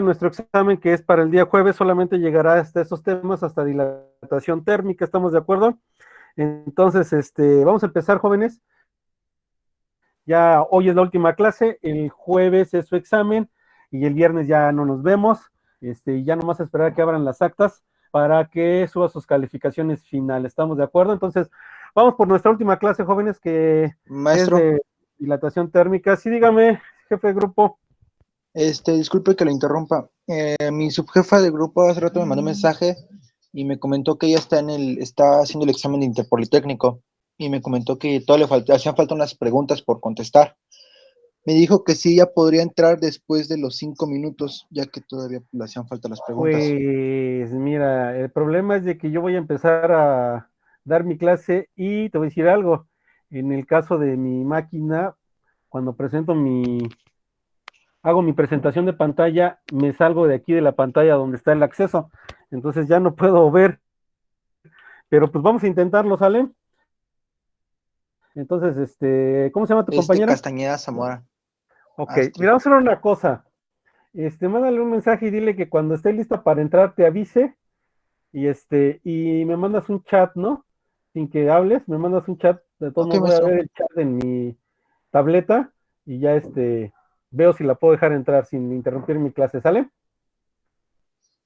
nuestro examen que es para el día jueves, solamente llegará hasta esos temas, hasta dilatación térmica, ¿estamos de acuerdo? Entonces, vamos a empezar, jóvenes. Ya hoy es la última clase, el jueves es su examen y el viernes ya no nos vemos. Ya nomás esperar a que abran las actas para que suba sus calificaciones finales. ¿Estamos de acuerdo? Entonces, vamos por nuestra última clase, jóvenes, que es Maestro, de dilatación térmica. Sí, dígame, jefe de grupo. disculpe que lo interrumpa. Mi subjefa de grupo hace rato me mandó un mensaje y me comentó que ella está haciendo el examen de Interpolitécnico y me comentó que todavía hacían falta unas preguntas por contestar. Me dijo que sí, ya podría entrar después de los 5 minutos, ya que todavía le hacían falta las preguntas. Pues mira, el problema es de que yo voy a empezar a dar mi clase y te voy a decir algo. En el caso de mi máquina, cuando hago mi presentación de pantalla, me salgo de aquí de la pantalla donde está el acceso. Entonces ya no puedo ver, pero pues vamos a intentarlo, ¿sale? Entonces, ¿cómo se llama tu compañera? Castañeda Zamora, Ok, Astrid. mira, vamos a hacer una cosa. Mándale un mensaje y dile que cuando esté lista para entrar te avise y me mandas un chat, ¿no? Sin que hables, me mandas un chat. De todos Ok, modos voy a maestro. ver el chat en mi tableta y ya veo si la puedo dejar entrar sin interrumpir mi clase, ¿sale?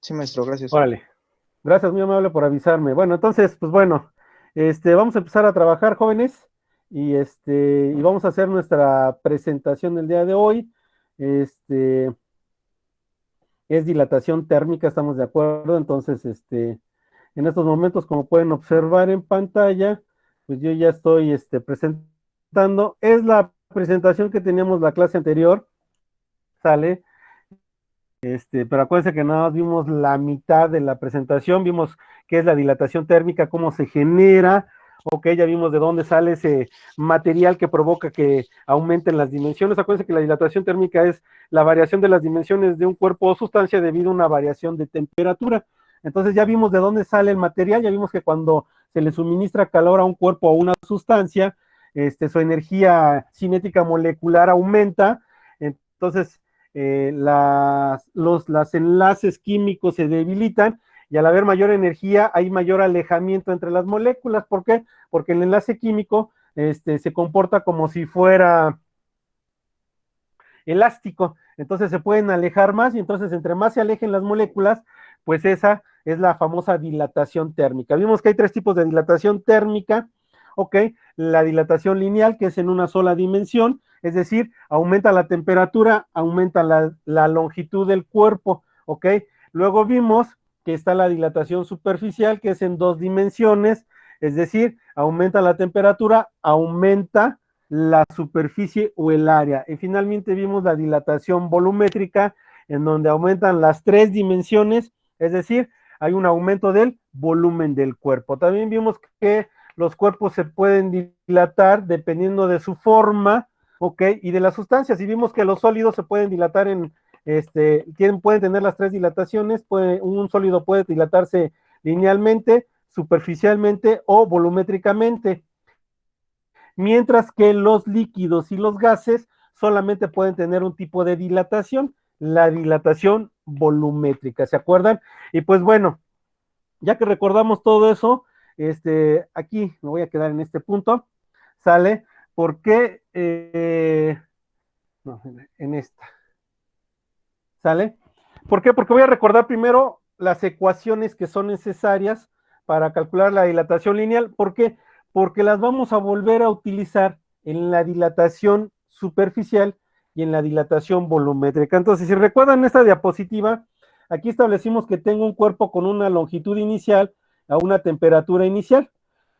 Sí, maestro, gracias. Órale. Gracias, muy amable por avisarme. Bueno, entonces, pues bueno, vamos a empezar a trabajar, jóvenes, y vamos a hacer nuestra presentación del día de hoy. Este, es dilatación térmica, estamos de acuerdo. Entonces, en estos momentos, como pueden observar en pantalla, pues yo ya estoy, presentando. Es la presentación que teníamos la clase anterior, ¿sale? Pero acuérdense que nada más vimos la mitad de la presentación, vimos qué es la dilatación térmica, cómo se genera, ok, ya vimos de dónde sale ese material que provoca que aumenten las dimensiones. Acuérdense que la dilatación térmica es la variación de las dimensiones de un cuerpo o sustancia debido a una variación de temperatura. Entonces ya vimos de dónde sale el material, ya vimos que cuando se le suministra calor a un cuerpo o una sustancia, su energía cinética molecular aumenta. Entonces, los enlaces químicos se debilitan y al haber mayor energía hay mayor alejamiento entre las moléculas. ¿Por qué? Porque el enlace químico se comporta como si fuera elástico, entonces se pueden alejar más y entonces entre más se alejen las moléculas, pues esa es la famosa dilatación térmica. Vimos que hay tres tipos de dilatación térmica, ok, la dilatación lineal, que es en una sola dimensión, es decir, aumenta la temperatura, aumenta la longitud del cuerpo, ok. Luego vimos que está la dilatación superficial, que es en dos dimensiones, es decir, aumenta la temperatura, aumenta la superficie o el área. Y finalmente vimos la dilatación volumétrica, en donde aumentan las tres dimensiones, es decir, hay un aumento del volumen del cuerpo. También vimos que los cuerpos se pueden dilatar dependiendo de su forma, ¿ok? Y de las sustancias. Y vimos que los sólidos se pueden dilatar pueden tener las tres dilataciones. Un sólido puede dilatarse linealmente, superficialmente o volumétricamente, mientras que los líquidos y los gases solamente pueden tener un tipo de dilatación, la dilatación volumétrica, ¿se acuerdan? Y pues bueno, ya que recordamos todo eso, aquí me voy a quedar en este punto, ¿sale? ¿Por qué? No, en esta, ¿sale? ¿Por qué? Porque voy a recordar primero las ecuaciones que son necesarias para calcular la dilatación lineal. ¿Por qué? Porque las vamos a volver a utilizar en la dilatación superficial y en la dilatación volumétrica. Entonces, si recuerdan esta diapositiva, aquí establecimos que tengo un cuerpo con una longitud inicial a una temperatura inicial.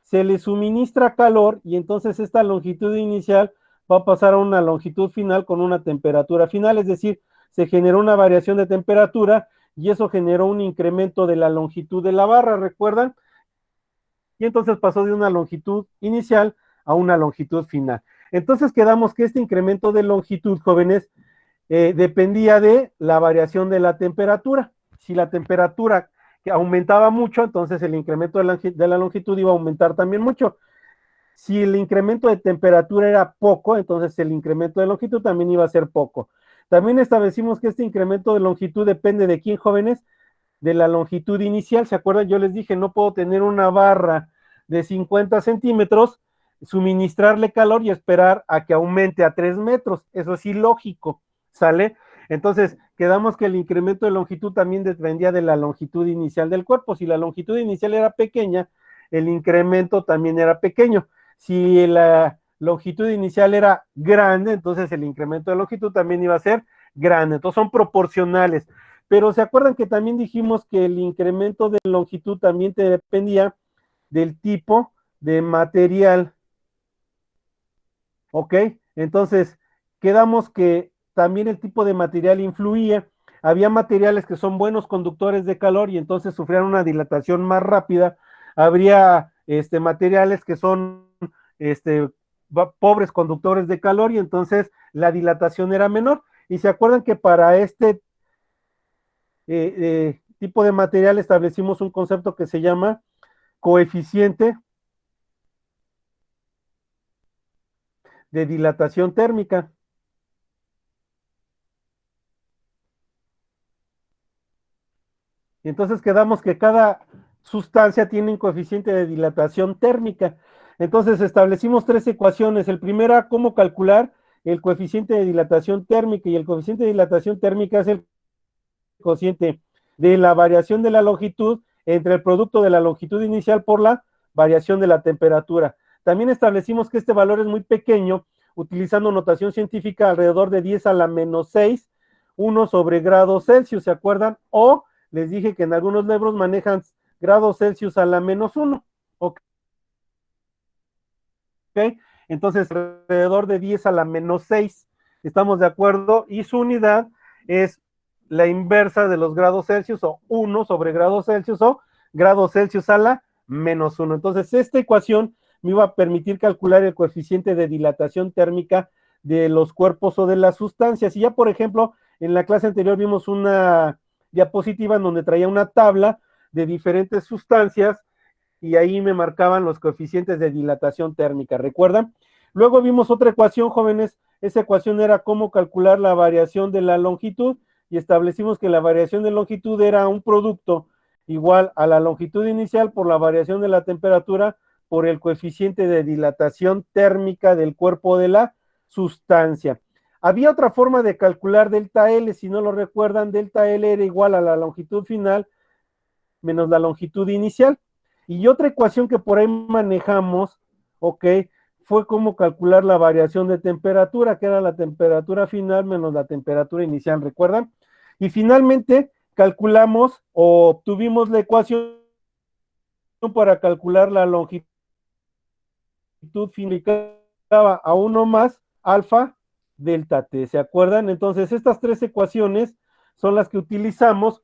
Se le suministra calor y entonces esta longitud inicial va a pasar a una longitud final con una temperatura final, es decir, se generó una variación de temperatura y eso generó un incremento de la longitud de la barra, ¿recuerdan? Y entonces pasó de una longitud inicial a una longitud final. Entonces quedamos que este incremento de longitud, jóvenes, dependía de la variación de la temperatura. Si la temperatura aumentaba mucho, entonces el incremento de la longitud iba a aumentar también mucho. Si el incremento de temperatura era poco, entonces el incremento de longitud también iba a ser poco. También establecimos que este incremento de longitud depende de quién, jóvenes, de la longitud inicial. ¿Se acuerdan? Yo les dije, no puedo tener una barra de 50 centímetros, suministrarle calor y esperar a que aumente a 3 metros. Eso es ilógico, ¿sale? Entonces, quedamos que el incremento de longitud también dependía de la longitud inicial del cuerpo. Si la longitud inicial era pequeña, el incremento también era pequeño. Si la longitud inicial era grande, entonces el incremento de longitud también iba a ser grande. Entonces son proporcionales. Pero se acuerdan que también dijimos que el incremento de longitud también te dependía del tipo de material. ¿Ok? Entonces, quedamos que también el tipo de material influía. Había materiales que son buenos conductores de calor y entonces sufrían una dilatación más rápida. Habría materiales que son pobres conductores de calor y entonces la dilatación era menor. Y se acuerdan que para este tipo de material establecimos un concepto que se llama coeficiente de dilatación térmica. Y entonces quedamos que cada sustancia tiene un coeficiente de dilatación térmica. Entonces establecimos tres ecuaciones. El primero era cómo calcular el coeficiente de dilatación térmica, y el coeficiente de dilatación térmica es el cociente de la variación de la longitud entre el producto de la longitud inicial por la variación de la temperatura. También establecimos que este valor es muy pequeño, utilizando notación científica alrededor de 10 a la menos 6, 1 sobre grados Celsius, ¿se acuerdan? O les dije que en algunos libros manejan grados Celsius a la menos 1, ¿ok? Entonces, alrededor de 10 a la menos 6, ¿estamos de acuerdo? Y su unidad es la inversa de los grados Celsius, o 1 sobre grados Celsius, o grados Celsius a la menos 1. Entonces, esta ecuación me iba a permitir calcular el coeficiente de dilatación térmica de los cuerpos o de las sustancias. Y ya, por ejemplo, en la clase anterior vimos una diapositiva en donde traía una tabla de diferentes sustancias y ahí me marcaban los coeficientes de dilatación térmica, ¿recuerdan? Luego vimos otra ecuación, jóvenes. Esa ecuación era cómo calcular la variación de la longitud, y establecimos que la variación de longitud era un producto igual a la longitud inicial por la variación de la temperatura por el coeficiente de dilatación térmica del cuerpo de la sustancia. Había otra forma de calcular delta L, si no lo recuerdan. Delta L era igual a la longitud final menos la longitud inicial. Y otra ecuación que por ahí manejamos, ok, fue cómo calcular la variación de temperatura, que era la temperatura final menos la temperatura inicial, ¿recuerdan? Y finalmente calculamos o obtuvimos la ecuación para calcular la longitud final a 1 más alfa delta t, ¿se acuerdan? Entonces estas tres ecuaciones son las que utilizamos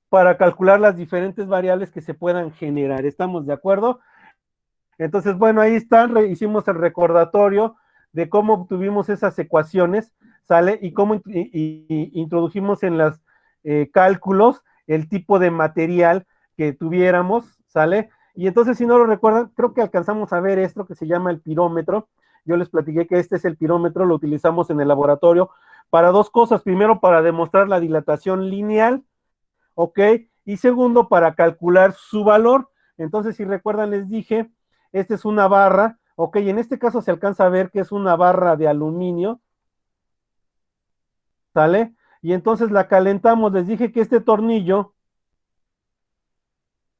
para calcular las diferentes variables que se puedan generar. ¿Estamos de acuerdo? Entonces, bueno, ahí están, hicimos el recordatorio de cómo obtuvimos esas ecuaciones, ¿sale? Y cómo introdujimos en los cálculos el tipo de material que tuviéramos, ¿sale? Y entonces, si no lo recuerdan, creo que alcanzamos a ver esto que se llama el pirómetro. Yo les platiqué que este es el pirómetro, lo utilizamos en el laboratorio para dos cosas. Primero, para demostrar la dilatación lineal, ¿ok? Y segundo, para calcular su valor. Entonces, si recuerdan, les dije, esta es una barra, ¿ok? En este caso se alcanza a ver que es una barra de aluminio, ¿sale? Y entonces la calentamos. Les dije que este tornillo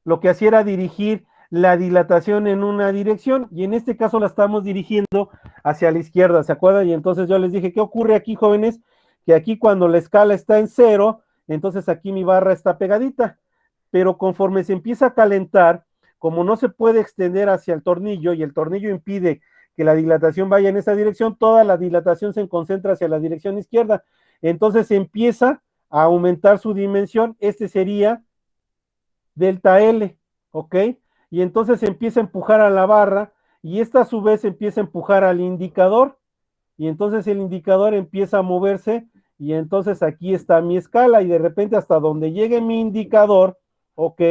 lo que hacía era dirigir la dilatación en una dirección, y en este caso la estamos dirigiendo hacia la izquierda, ¿se acuerdan? Y entonces yo les dije, ¿qué ocurre aquí, jóvenes? Que aquí cuando la escala está en 0, entonces aquí mi barra está pegadita, pero conforme se empieza a calentar, como no se puede extender hacia el tornillo y el tornillo impide que la dilatación vaya en esa dirección, toda la dilatación se concentra hacia la dirección izquierda. Entonces empieza a aumentar su dimensión. Este sería delta L, ¿ok? Y entonces empieza a empujar a la barra, y esta a su vez empieza a empujar al indicador, y entonces el indicador empieza a moverse, y entonces aquí está mi escala, y de repente hasta donde llegue mi indicador, ¿ok?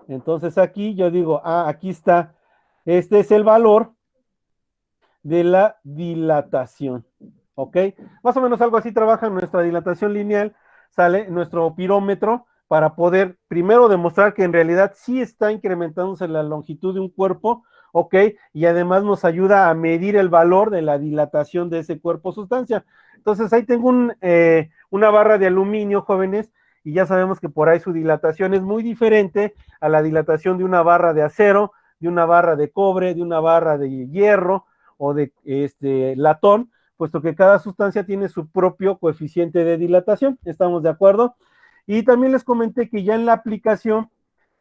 Entonces aquí yo digo, aquí está, este es el valor de la dilatación. ¿ok? Más o menos algo así trabaja nuestra dilatación lineal, sale nuestro pirómetro para poder primero demostrar que en realidad sí está incrementándose la longitud de un cuerpo, ¿ok? Y además nos ayuda a medir el valor de la dilatación de ese cuerpo sustancia. Entonces ahí tengo una barra de aluminio, jóvenes, y ya sabemos que por ahí su dilatación es muy diferente a la dilatación de una barra de acero, de una barra de cobre, de una barra de hierro o de latón, puesto que cada sustancia tiene su propio coeficiente de dilatación, ¿estamos de acuerdo? Y también les comenté que ya en la aplicación,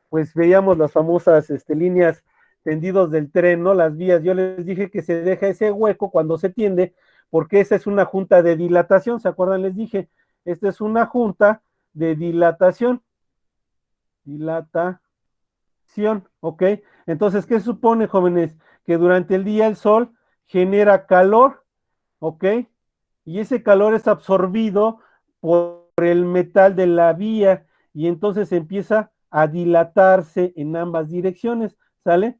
pues veíamos las famosas líneas tendidos del tren, ¿no? Las vías, yo les dije que se deja ese hueco cuando se tiende, porque esa es una junta de dilatación, ¿se acuerdan? Les dije, esta es una junta de dilatación, ¿ok? Entonces, ¿qué supone, jóvenes? Que durante el día el sol genera calor, ¿ok? Y ese calor es absorbido por el metal de la vía y entonces empieza a dilatarse en ambas direcciones, ¿sale?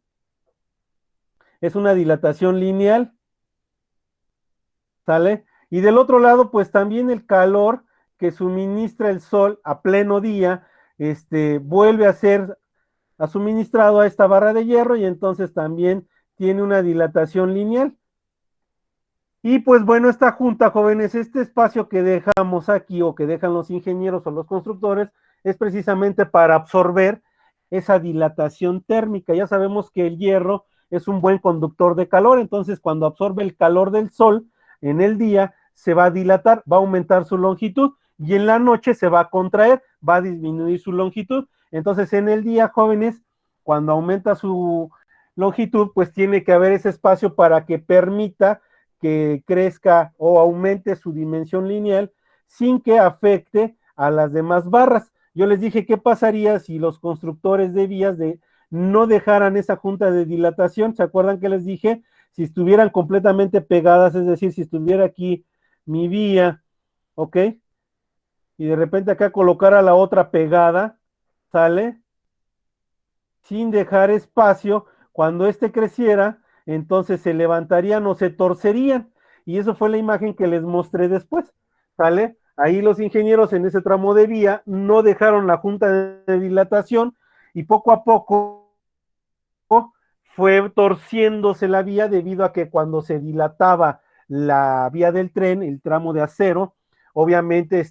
Es una dilatación lineal, ¿sale? Y del otro lado, pues también el calor que suministra el sol a pleno día, vuelve a ser suministrado a esta barra de hierro y entonces también tiene una dilatación lineal. Y pues bueno, esta junta, jóvenes, este espacio que dejamos aquí o que dejan los ingenieros o los constructores es precisamente para absorber esa dilatación térmica. Ya sabemos que el hierro es un buen conductor de calor, entonces cuando absorbe el calor del sol en el día se va a dilatar, va a aumentar su longitud y en la noche se va a contraer, va a disminuir su longitud. Entonces en el día, jóvenes, cuando aumenta su longitud, pues tiene que haber ese espacio para que permita que crezca o aumente su dimensión lineal sin que afecte a las demás barras. Yo les dije qué pasaría si los constructores de vías no dejaran esa junta de dilatación. ¿Se acuerdan que les dije? Si estuvieran completamente pegadas, es decir, si estuviera aquí mi vía, ¿ok? Y de repente acá colocara la otra pegada, ¿sale? Sin dejar espacio, cuando éste creciera, entonces se levantarían o se torcerían. Y eso fue la imagen que les mostré después, ¿sale? Ahí los ingenieros en ese tramo de vía no dejaron la junta de dilatación y poco a poco fue torciéndose la vía debido a que cuando se dilataba la vía del tren, el tramo de acero, obviamente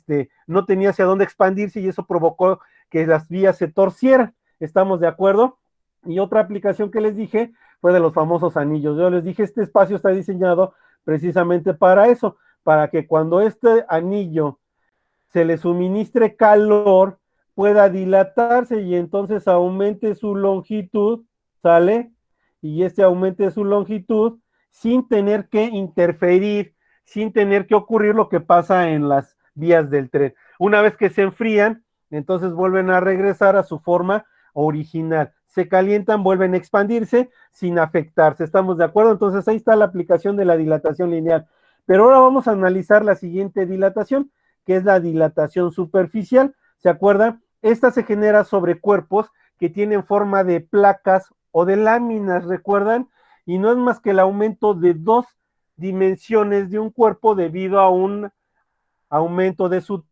no tenía hacia dónde expandirse y eso provocó que las vías se torcieran. ¿Estamos de acuerdo? Y otra aplicación que les dije fue de los famosos anillos. Yo les dije, este espacio está diseñado precisamente para eso, para que cuando este anillo se le suministre calor, pueda dilatarse y entonces aumente su longitud, ¿sale? Y aumente su longitud sin tener que interferir, sin tener que ocurrir lo que pasa en las vías del tren. Una vez que se enfrían, entonces vuelven a regresar a su forma original. Se calientan, vuelven a expandirse sin afectarse. ¿Estamos de acuerdo? Entonces ahí está la aplicación de la dilatación lineal. Pero ahora vamos a analizar la siguiente dilatación, que es la dilatación superficial. ¿Se acuerdan? Esta se genera sobre cuerpos que tienen forma de placas o de láminas, ¿recuerdan? Y no es más que el aumento de dos dimensiones de un cuerpo debido a un aumento de su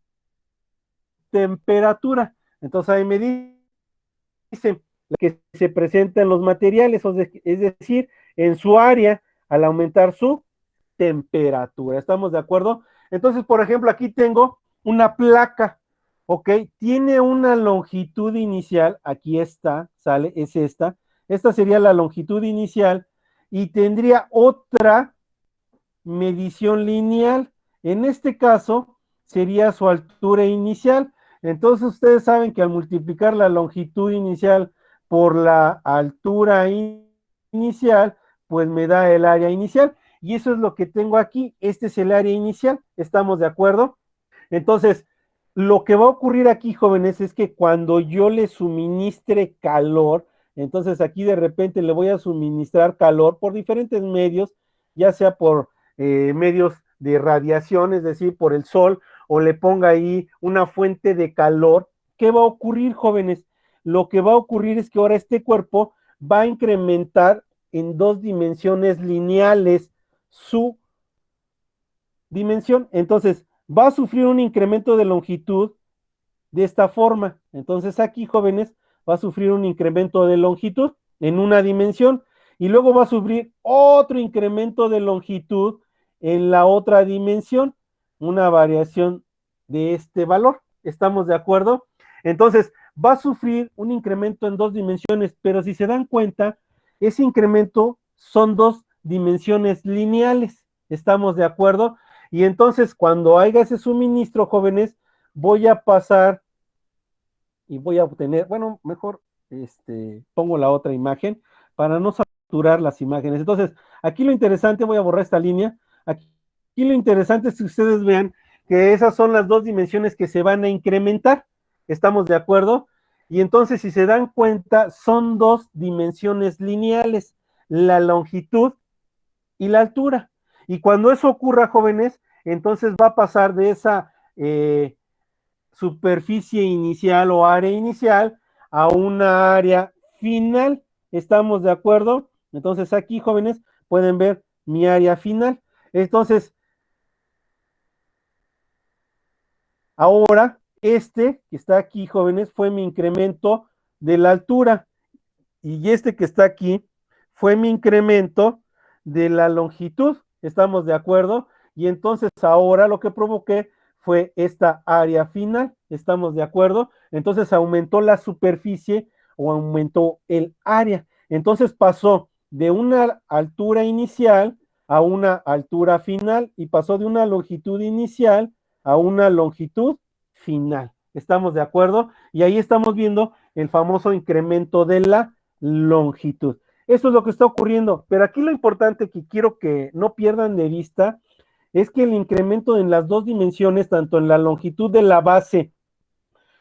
temperatura. Entonces ahí me dice que se presenta en los materiales, es decir, en su área al aumentar su temperatura. ¿Estamos de acuerdo? Entonces, por ejemplo, aquí tengo una placa, ¿ok? Tiene una longitud inicial, aquí está, sale, es esta sería la longitud inicial y tendría otra medición lineal. En este caso, sería su altura inicial. Entonces, ustedes saben que al multiplicar la longitud inicial por la altura inicial, pues me da el área inicial. Y eso es lo que tengo aquí. Este es el área inicial. ¿Estamos de acuerdo? Entonces, lo que va a ocurrir aquí, jóvenes, es que cuando yo le suministre calor, entonces aquí de repente le voy a suministrar calor por diferentes medios, ya sea por medios de radiación, es decir, por el sol, o le ponga ahí una fuente de calor. ¿Qué va a ocurrir, jóvenes? Lo que va a ocurrir es que ahora este cuerpo va a incrementar en dos dimensiones lineales su dimensión. Entonces, va a sufrir un incremento de longitud de esta forma. Entonces, aquí, jóvenes, va a sufrir un incremento de longitud en una dimensión y luego va a sufrir otro incremento de longitud en la otra dimensión, una variación de este valor. ¿Estamos de acuerdo? Entonces, va a sufrir un incremento en dos dimensiones, pero si se dan cuenta, ese incremento son dos dimensiones lineales. ¿Estamos de acuerdo? Y entonces, cuando haya ese suministro, jóvenes, voy a pasar y voy a obtener, bueno, mejor pongo la otra imagen para no saturar las imágenes. Entonces, aquí lo interesante, voy a borrar esta línea, aquí lo interesante es que ustedes vean que esas son las dos dimensiones que se van a incrementar, ¿estamos de acuerdo? Y entonces, si se dan cuenta, son dos dimensiones lineales, la longitud y la altura. Y cuando eso ocurra, jóvenes, entonces va a pasar de esa superficie inicial o área inicial a una área final. ¿Estamos de acuerdo? Entonces aquí, jóvenes, pueden ver mi área final. Entonces, ahora, que está aquí, jóvenes, fue mi incremento de la altura. Y este que está aquí fue mi incremento de la longitud. ¿Estamos de acuerdo? Y entonces ahora lo que provoqué fue esta área final. ¿Estamos de acuerdo? Entonces aumentó la superficie o aumentó el área. Entonces pasó de una altura inicial a una altura final y pasó de una longitud inicial a una longitud final. ¿Estamos de acuerdo? Y ahí estamos viendo el famoso incremento de la longitud. Eso es lo que está ocurriendo, pero aquí lo importante que quiero que no pierdan de vista es que el incremento en las dos dimensiones, tanto en la longitud de la base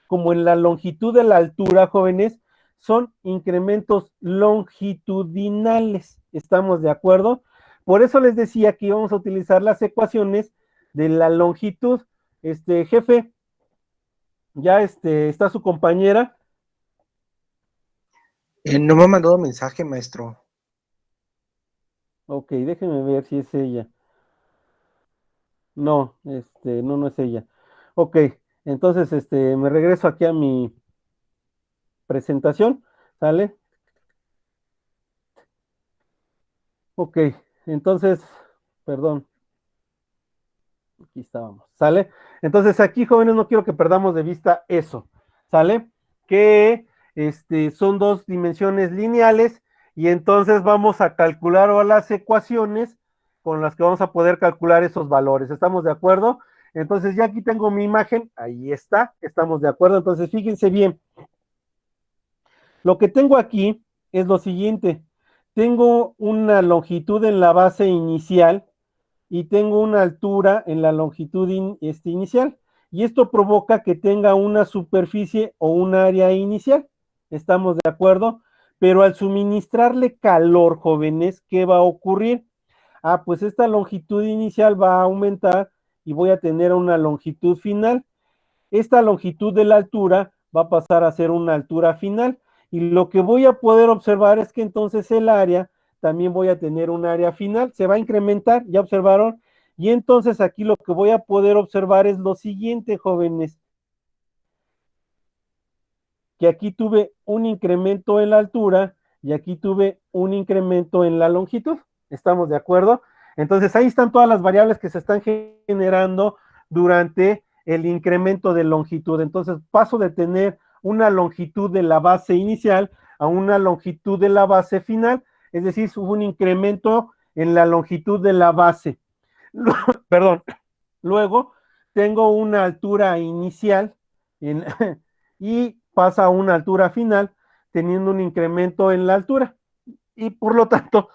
como en la longitud de la altura, jóvenes, son incrementos longitudinales. ¿Estamos de acuerdo? Por eso les decía que íbamos a utilizar las ecuaciones de la longitud. Jefe, ya está su compañera. No me ha mandado mensaje, maestro. Ok, déjenme ver si es ella. No, no es ella. Ok, entonces, me regreso aquí a mi presentación, ¿sale? Ok, entonces, perdón, aquí estábamos, ¿sale? Entonces, aquí, jóvenes, no quiero que perdamos de vista eso, ¿sale? Que, son dos dimensiones lineales y entonces vamos a calcular ahora las ecuaciones con las que vamos a poder calcular esos valores. ¿Estamos de acuerdo? Entonces ya aquí tengo mi imagen, ahí está, estamos de acuerdo. Entonces fíjense bien, lo que tengo aquí es lo siguiente, tengo una longitud en la base inicial y tengo una altura en la longitud inicial y esto provoca que tenga una superficie o un área inicial. ¿Estamos de acuerdo? Pero al suministrarle calor, jóvenes, ¿qué va a ocurrir? Ah, pues esta longitud inicial va a aumentar y voy a tener una longitud final. Esta longitud de la altura va a pasar a ser una altura final y lo que voy a poder observar es que entonces el área también voy a tener un área final, se va a incrementar, ya observaron, y entonces aquí lo que voy a poder observar es lo siguiente, jóvenes, que aquí tuve un incremento en la altura y aquí tuve un incremento en la longitud. ¿Estamos de acuerdo? Entonces ahí están todas las variables que se están generando durante el incremento de longitud. Entonces paso de tener una longitud de la base inicial a una longitud de la base final, es decir, hubo un incremento en la longitud de la base. Perdón. Luego tengo una altura inicial en, y pasa a una altura final teniendo un incremento en la altura. Y por lo tanto,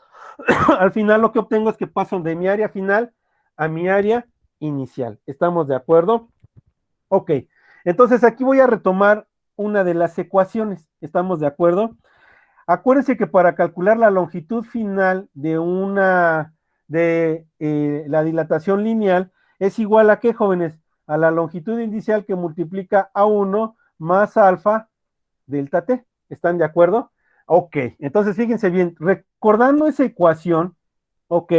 al final lo que obtengo es que paso de mi área final a mi área inicial. ¿Estamos de acuerdo? Ok, entonces aquí voy a retomar una de las ecuaciones. ¿Estamos de acuerdo? Acuérdense que para calcular la longitud final de la dilatación lineal es igual a qué, jóvenes? A la longitud inicial que multiplica a 1 más alfa delta t. ¿Están de acuerdo? Ok, entonces fíjense bien, recordando esa ecuación, ok,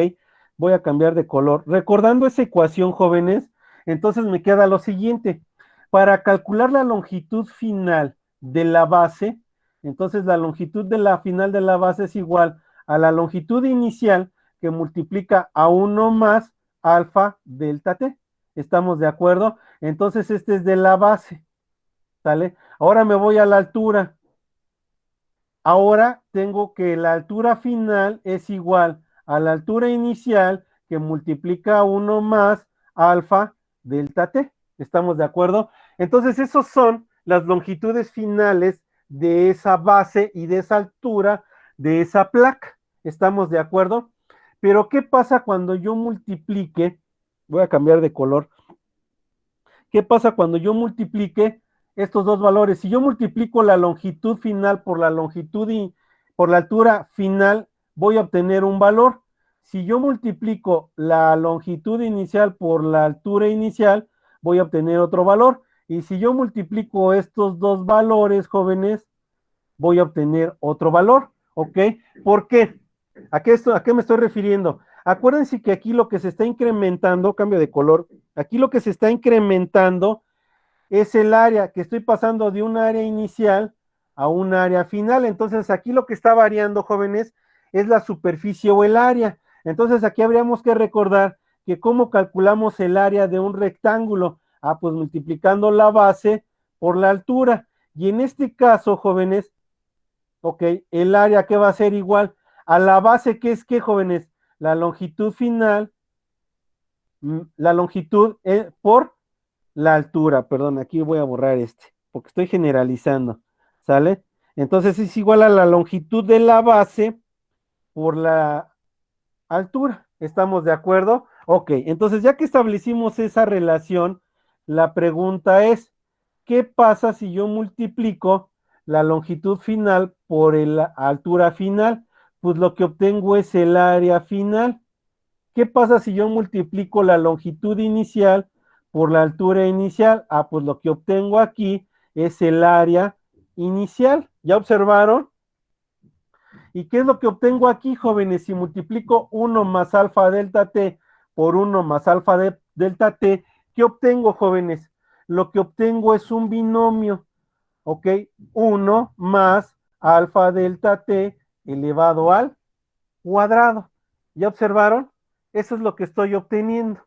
voy a cambiar de color. Recordando esa ecuación, jóvenes, entonces me queda lo siguiente. Para calcular la longitud final de la base, entonces la longitud de la final de la base es igual a la longitud inicial que multiplica a 1 más alfa delta t. ¿Estamos de acuerdo? Entonces este es de la base, ¿sale? Ahora me voy a la altura. Ahora tengo que la altura final es igual a la altura inicial que multiplica 1 más alfa delta t. ¿Estamos de acuerdo? Entonces, esos son las longitudes finales de esa base y de esa altura de esa placa. ¿Estamos de acuerdo? Pero, ¿qué pasa cuando yo multiplique? Voy a cambiar de color. ¿Qué pasa cuando yo multiplique estos dos valores? Si yo multiplico la longitud final por la longitud y por la altura final, voy a obtener un valor. Si yo multiplico la longitud inicial por la altura inicial, voy a obtener otro valor. Y si yo multiplico estos dos valores, jóvenes, voy a obtener otro valor. ¿Ok? ¿Por qué? ¿A qué me estoy refiriendo? Acuérdense que aquí lo que se está incrementando, cambio de color, aquí lo que se está incrementando es el área, que estoy pasando de un área inicial a un área final. Entonces aquí lo que está variando, jóvenes, es la superficie o el área. Entonces aquí habríamos que recordar que cómo calculamos el área de un rectángulo. Ah, pues multiplicando la base por la altura. Y en este caso, jóvenes, ok, el área que va a ser igual a la base, que es que, jóvenes, la longitud final, la longitud por la altura, perdón, aquí voy a borrar porque estoy generalizando, ¿sale? Entonces es igual a la longitud de la base por la altura, ¿estamos de acuerdo? Ok, entonces ya que establecimos esa relación, la pregunta es, ¿qué pasa si yo multiplico la longitud final por la altura final? Pues lo que obtengo es el área final. ¿Qué pasa si yo multiplico la longitud inicial por la altura inicial? Ah, pues lo que obtengo aquí es el área inicial. ¿Ya observaron? ¿Y qué es lo que obtengo aquí, jóvenes? Si multiplico 1 más alfa delta t por 1 más alfa delta t, ¿qué obtengo, jóvenes? Lo que obtengo es un binomio, ¿ok? 1 más alfa delta t elevado al cuadrado. ¿Ya observaron? Eso es lo que estoy obteniendo.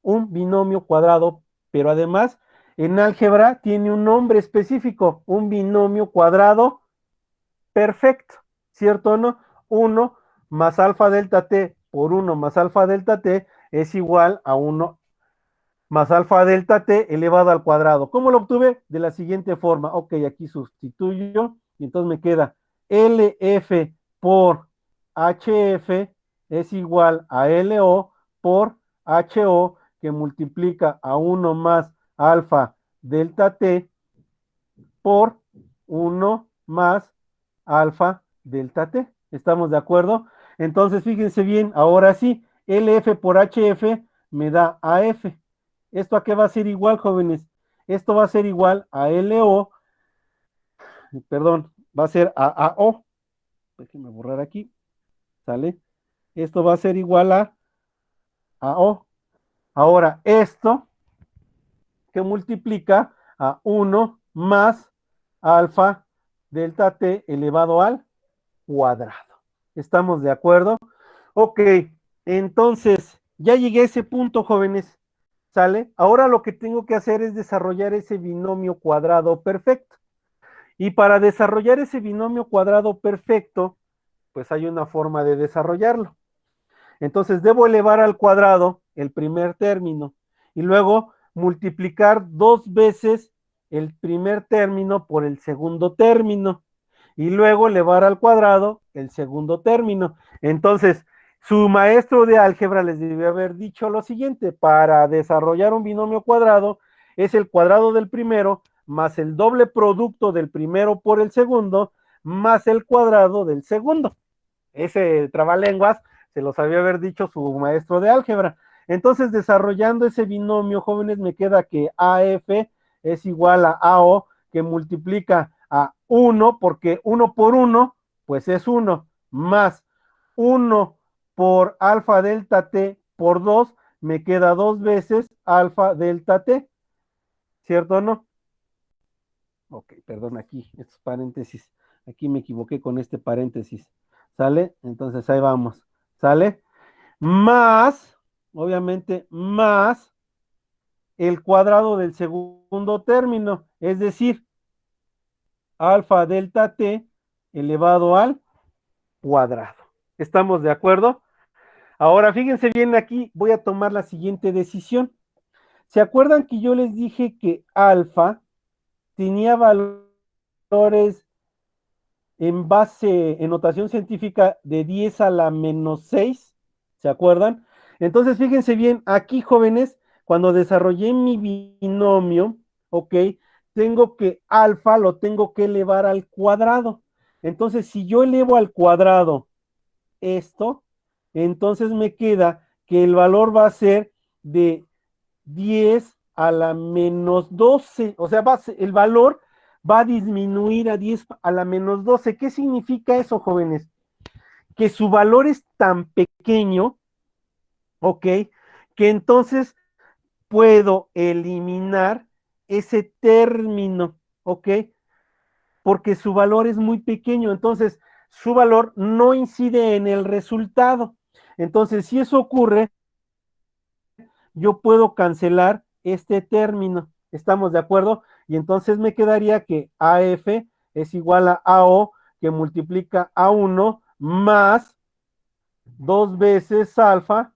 Un binomio cuadrado, pero además en álgebra tiene un nombre específico, un binomio cuadrado perfecto, ¿cierto o no? 1 más alfa delta t por 1 más alfa delta t es igual a 1 más alfa delta t elevado al cuadrado. ¿Cómo lo obtuve? De la siguiente forma. Ok, aquí sustituyo y entonces me queda LF por HF es igual a LO por HO que multiplica a 1 más alfa delta t por 1 más alfa delta t. ¿Estamos de acuerdo? Entonces, fíjense bien, ahora sí, LF por HF me da AF. ¿Esto a qué va a ser igual, jóvenes? Esto va a ser igual a LO, perdón, va a ser a AO. Déjenme borrar aquí, ¿sale? Esto va a ser igual a AO. Ahora, esto que multiplica a 1 más alfa delta t elevado al cuadrado. ¿Estamos de acuerdo? Ok, entonces ya llegué a ese punto, jóvenes. ¿Sale? Ahora lo que tengo que hacer es desarrollar ese binomio cuadrado perfecto. Y para desarrollar ese binomio cuadrado perfecto, pues hay una forma de desarrollarlo. Entonces debo elevar al cuadrado el primer término y luego multiplicar 2 veces el primer término por el segundo término y luego elevar al cuadrado el segundo término. Entonces, su maestro de álgebra les debió haber dicho lo siguiente: para desarrollar un binomio cuadrado es el cuadrado del primero más el doble producto del primero por el segundo más el cuadrado del segundo. Ese trabalenguas se los había haber dicho su maestro de álgebra. Entonces, desarrollando ese binomio, jóvenes, me queda que AF es igual a AO, que multiplica a 1, porque 1 por 1, pues es 1, más 1 por alfa delta t por 2, me queda 2 veces alfa delta t, ¿cierto o no? Ok, perdón, aquí, estos paréntesis, aquí me equivoqué con este paréntesis, ¿sale? Entonces ahí vamos, ¿sale? Más, obviamente, más el cuadrado del segundo término, es decir, alfa delta t elevado al cuadrado. ¿Estamos de acuerdo? Ahora, fíjense bien aquí, voy a tomar la siguiente decisión. ¿Se acuerdan que yo les dije que alfa tenía valores en base, en notación científica de 10 a la menos 6? ¿Se acuerdan? Entonces, fíjense bien, aquí, jóvenes, cuando desarrollé mi binomio, ok, tengo que alfa lo tengo que elevar al cuadrado. Entonces, si yo elevo al cuadrado esto, entonces me queda que el valor va a ser de 10 a la menos 12, o sea, el valor va a disminuir a 10 a la menos 12. ¿Qué significa eso, jóvenes? Que su valor es tan pequeño, ¿ok? Que entonces puedo eliminar ese término, ¿ok? Porque su valor es muy pequeño, entonces su valor no incide en el resultado. Entonces, si eso ocurre, yo puedo cancelar este término. ¿Estamos de acuerdo? Y entonces me quedaría que AF es igual a AO, que multiplica A1 más 2 veces alfa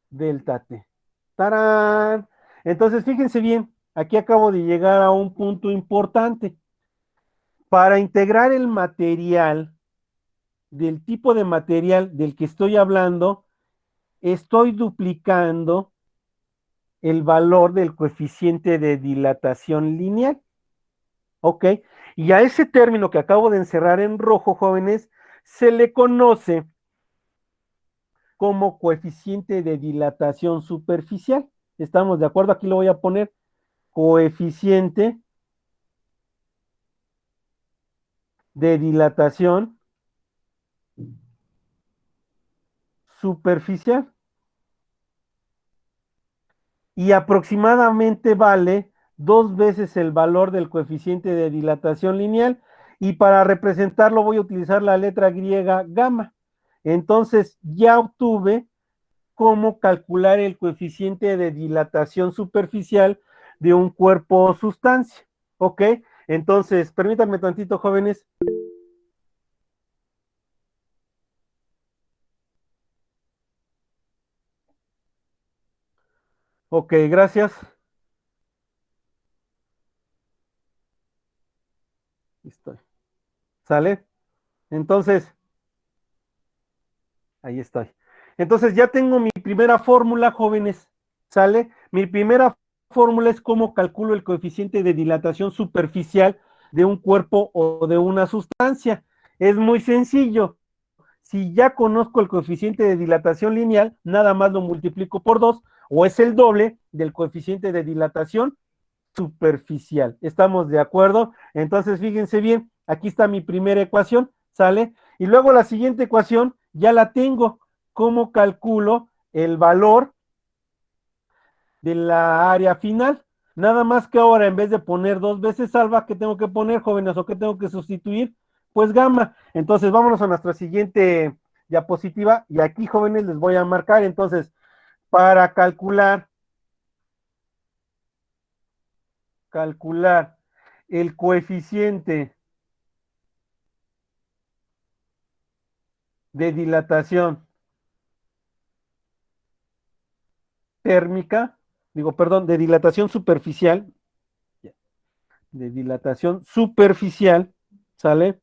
delta T. ¡Tarán! Entonces, fíjense bien, aquí acabo de llegar a un punto importante. Para integrar el material, del tipo de material del que estoy hablando, estoy duplicando el valor del coeficiente de dilatación lineal. ¿Ok? Y a ese término que acabo de encerrar en rojo, jóvenes, se le conoce como coeficiente de dilatación superficial. ¿Estamos de acuerdo? Aquí lo voy a poner coeficiente de dilatación superficial. Y aproximadamente vale 2 veces el valor del coeficiente de dilatación lineal, y para representarlo voy a utilizar la letra griega gamma. Entonces ya obtuve cómo calcular el coeficiente de dilatación superficial de un cuerpo o sustancia. ¿Ok? Entonces, permítanme tantito, jóvenes. Ok, gracias. Estoy. ¿Sale? Entonces, ahí estoy. Entonces ya tengo mi primera fórmula, jóvenes. ¿Sale? Mi primera fórmula es cómo calculo el coeficiente de dilatación superficial de un cuerpo o de una sustancia. Es muy sencillo. Si ya conozco el coeficiente de dilatación lineal, nada más lo multiplico por 2, o es el doble del coeficiente de dilatación superficial. ¿Estamos de acuerdo? Entonces, fíjense bien, aquí está mi primera ecuación, ¿sale? Y luego la siguiente ecuación ya la tengo. ¿Cómo calculo el valor de la área final? Nada más que ahora, en vez de poner 2 veces alfa, ¿qué tengo que poner, jóvenes? ¿O qué tengo que sustituir? Pues gamma. Entonces, vámonos a nuestra siguiente diapositiva. Y aquí, jóvenes, les voy a marcar. Entonces, para calcular el coeficiente de dilatación térmica, digo, perdón, de dilatación superficial, ¿sale?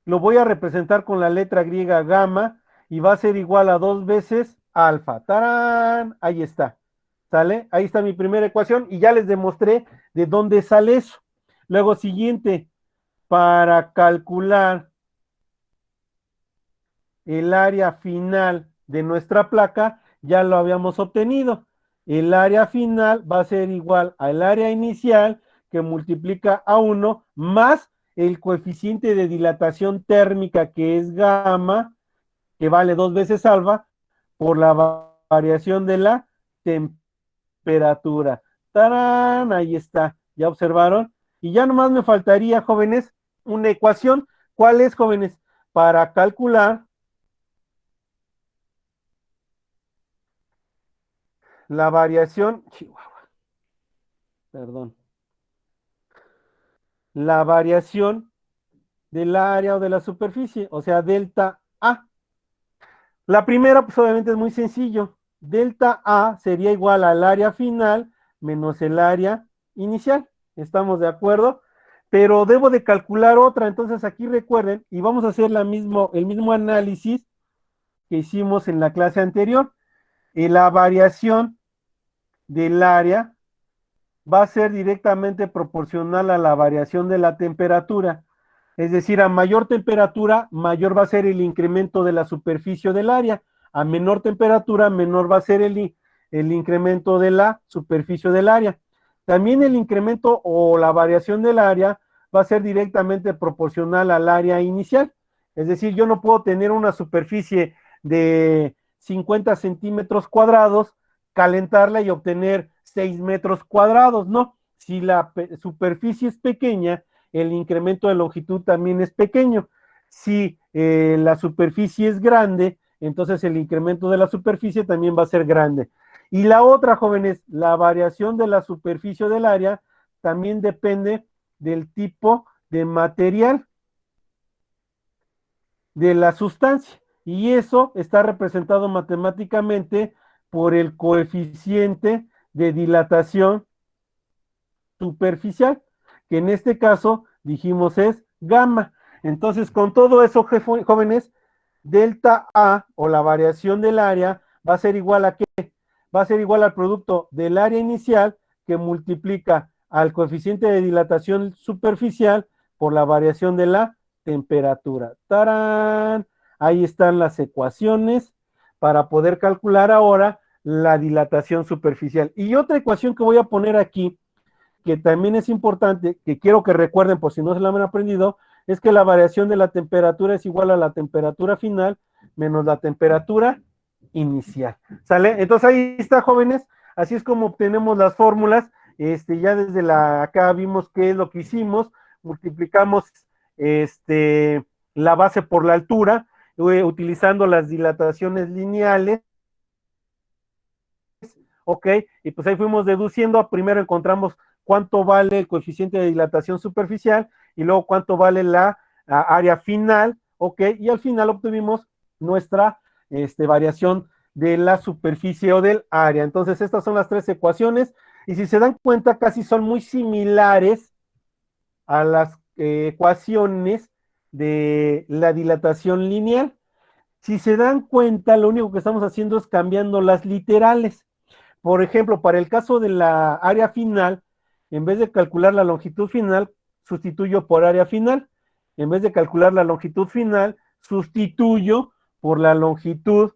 Lo voy a representar con la letra griega gamma y va a ser igual a 2 veces alfa. ¡Tarán! Ahí está. ¿Sale? Ahí está mi primera ecuación y ya les demostré de dónde sale eso. Luego, siguiente, para calcular el área final de nuestra placa, ya lo habíamos obtenido. El área final va a ser igual al área inicial, que multiplica a 1 más el coeficiente de dilatación térmica, que es gamma, que vale 2 veces alfa, por la variación de la temperatura. ¡Tarán! Ahí está, ¿ya observaron? Y ya nomás me faltaría, jóvenes, una ecuación. ¿Cuál es, jóvenes? Para calcular la variación, Chihuahua, perdón, la variación del área o de la superficie, o sea, delta A. La primera, pues obviamente es muy sencillo. Delta A sería igual al área final menos el área inicial. ¿Estamos de acuerdo? Pero debo de calcular otra. Entonces aquí recuerden, y vamos a hacer el mismo análisis que hicimos en la clase anterior. Y la variación del área va a ser directamente proporcional a la variación de la temperatura. Es decir, a mayor temperatura, mayor va a ser el incremento de la superficie del área. A menor temperatura, menor va a ser el incremento de la superficie del área. También el incremento o la variación del área va a ser directamente proporcional al área inicial. Es decir, yo no puedo tener una superficie de 50 centímetros cuadrados, calentarla y obtener 6 metros cuadrados, ¿no? Si la superficie es pequeña, el incremento de longitud también es pequeño. Si la superficie es grande, entonces el incremento de la superficie también va a ser grande. Y la otra, jóvenes, la variación de la superficie del área también depende del tipo de material de la sustancia. Y eso está representado matemáticamente por el coeficiente de dilatación superficial, que en este caso dijimos es gamma. Entonces, con todo eso, jóvenes, delta A o la variación del área va a ser igual a ¿qué? Va a ser igual al producto del área inicial que multiplica al coeficiente de dilatación superficial por la variación de la temperatura. ¡Tarán! Ahí están las ecuaciones para poder calcular ahora la dilatación superficial. Y otra ecuación que voy a poner aquí, que también es importante, que quiero que recuerden por si no se la han aprendido, es que la variación de la temperatura es igual a la temperatura final menos la temperatura inicial. ¿Sale? Entonces ahí está, jóvenes. Así es como obtenemos las fórmulas. Ya desde acá vimos qué es lo que hicimos. Multiplicamos la base por la altura, utilizando las dilataciones lineales. Ok, y pues ahí fuimos deduciendo. Primero encontramos cuánto vale el coeficiente de dilatación superficial y luego cuánto vale la área final, ok, y al final obtuvimos nuestra variación de la superficie o del área. Entonces estas son las tres ecuaciones y si se dan cuenta casi son muy similares a las ecuaciones de la dilatación lineal. Si se dan cuenta, lo único que estamos haciendo es cambiando las literales. Por ejemplo, para el caso de la área final, en vez de calcular la longitud final, sustituyo por área final. En vez de calcular la longitud final, sustituyo por la longitud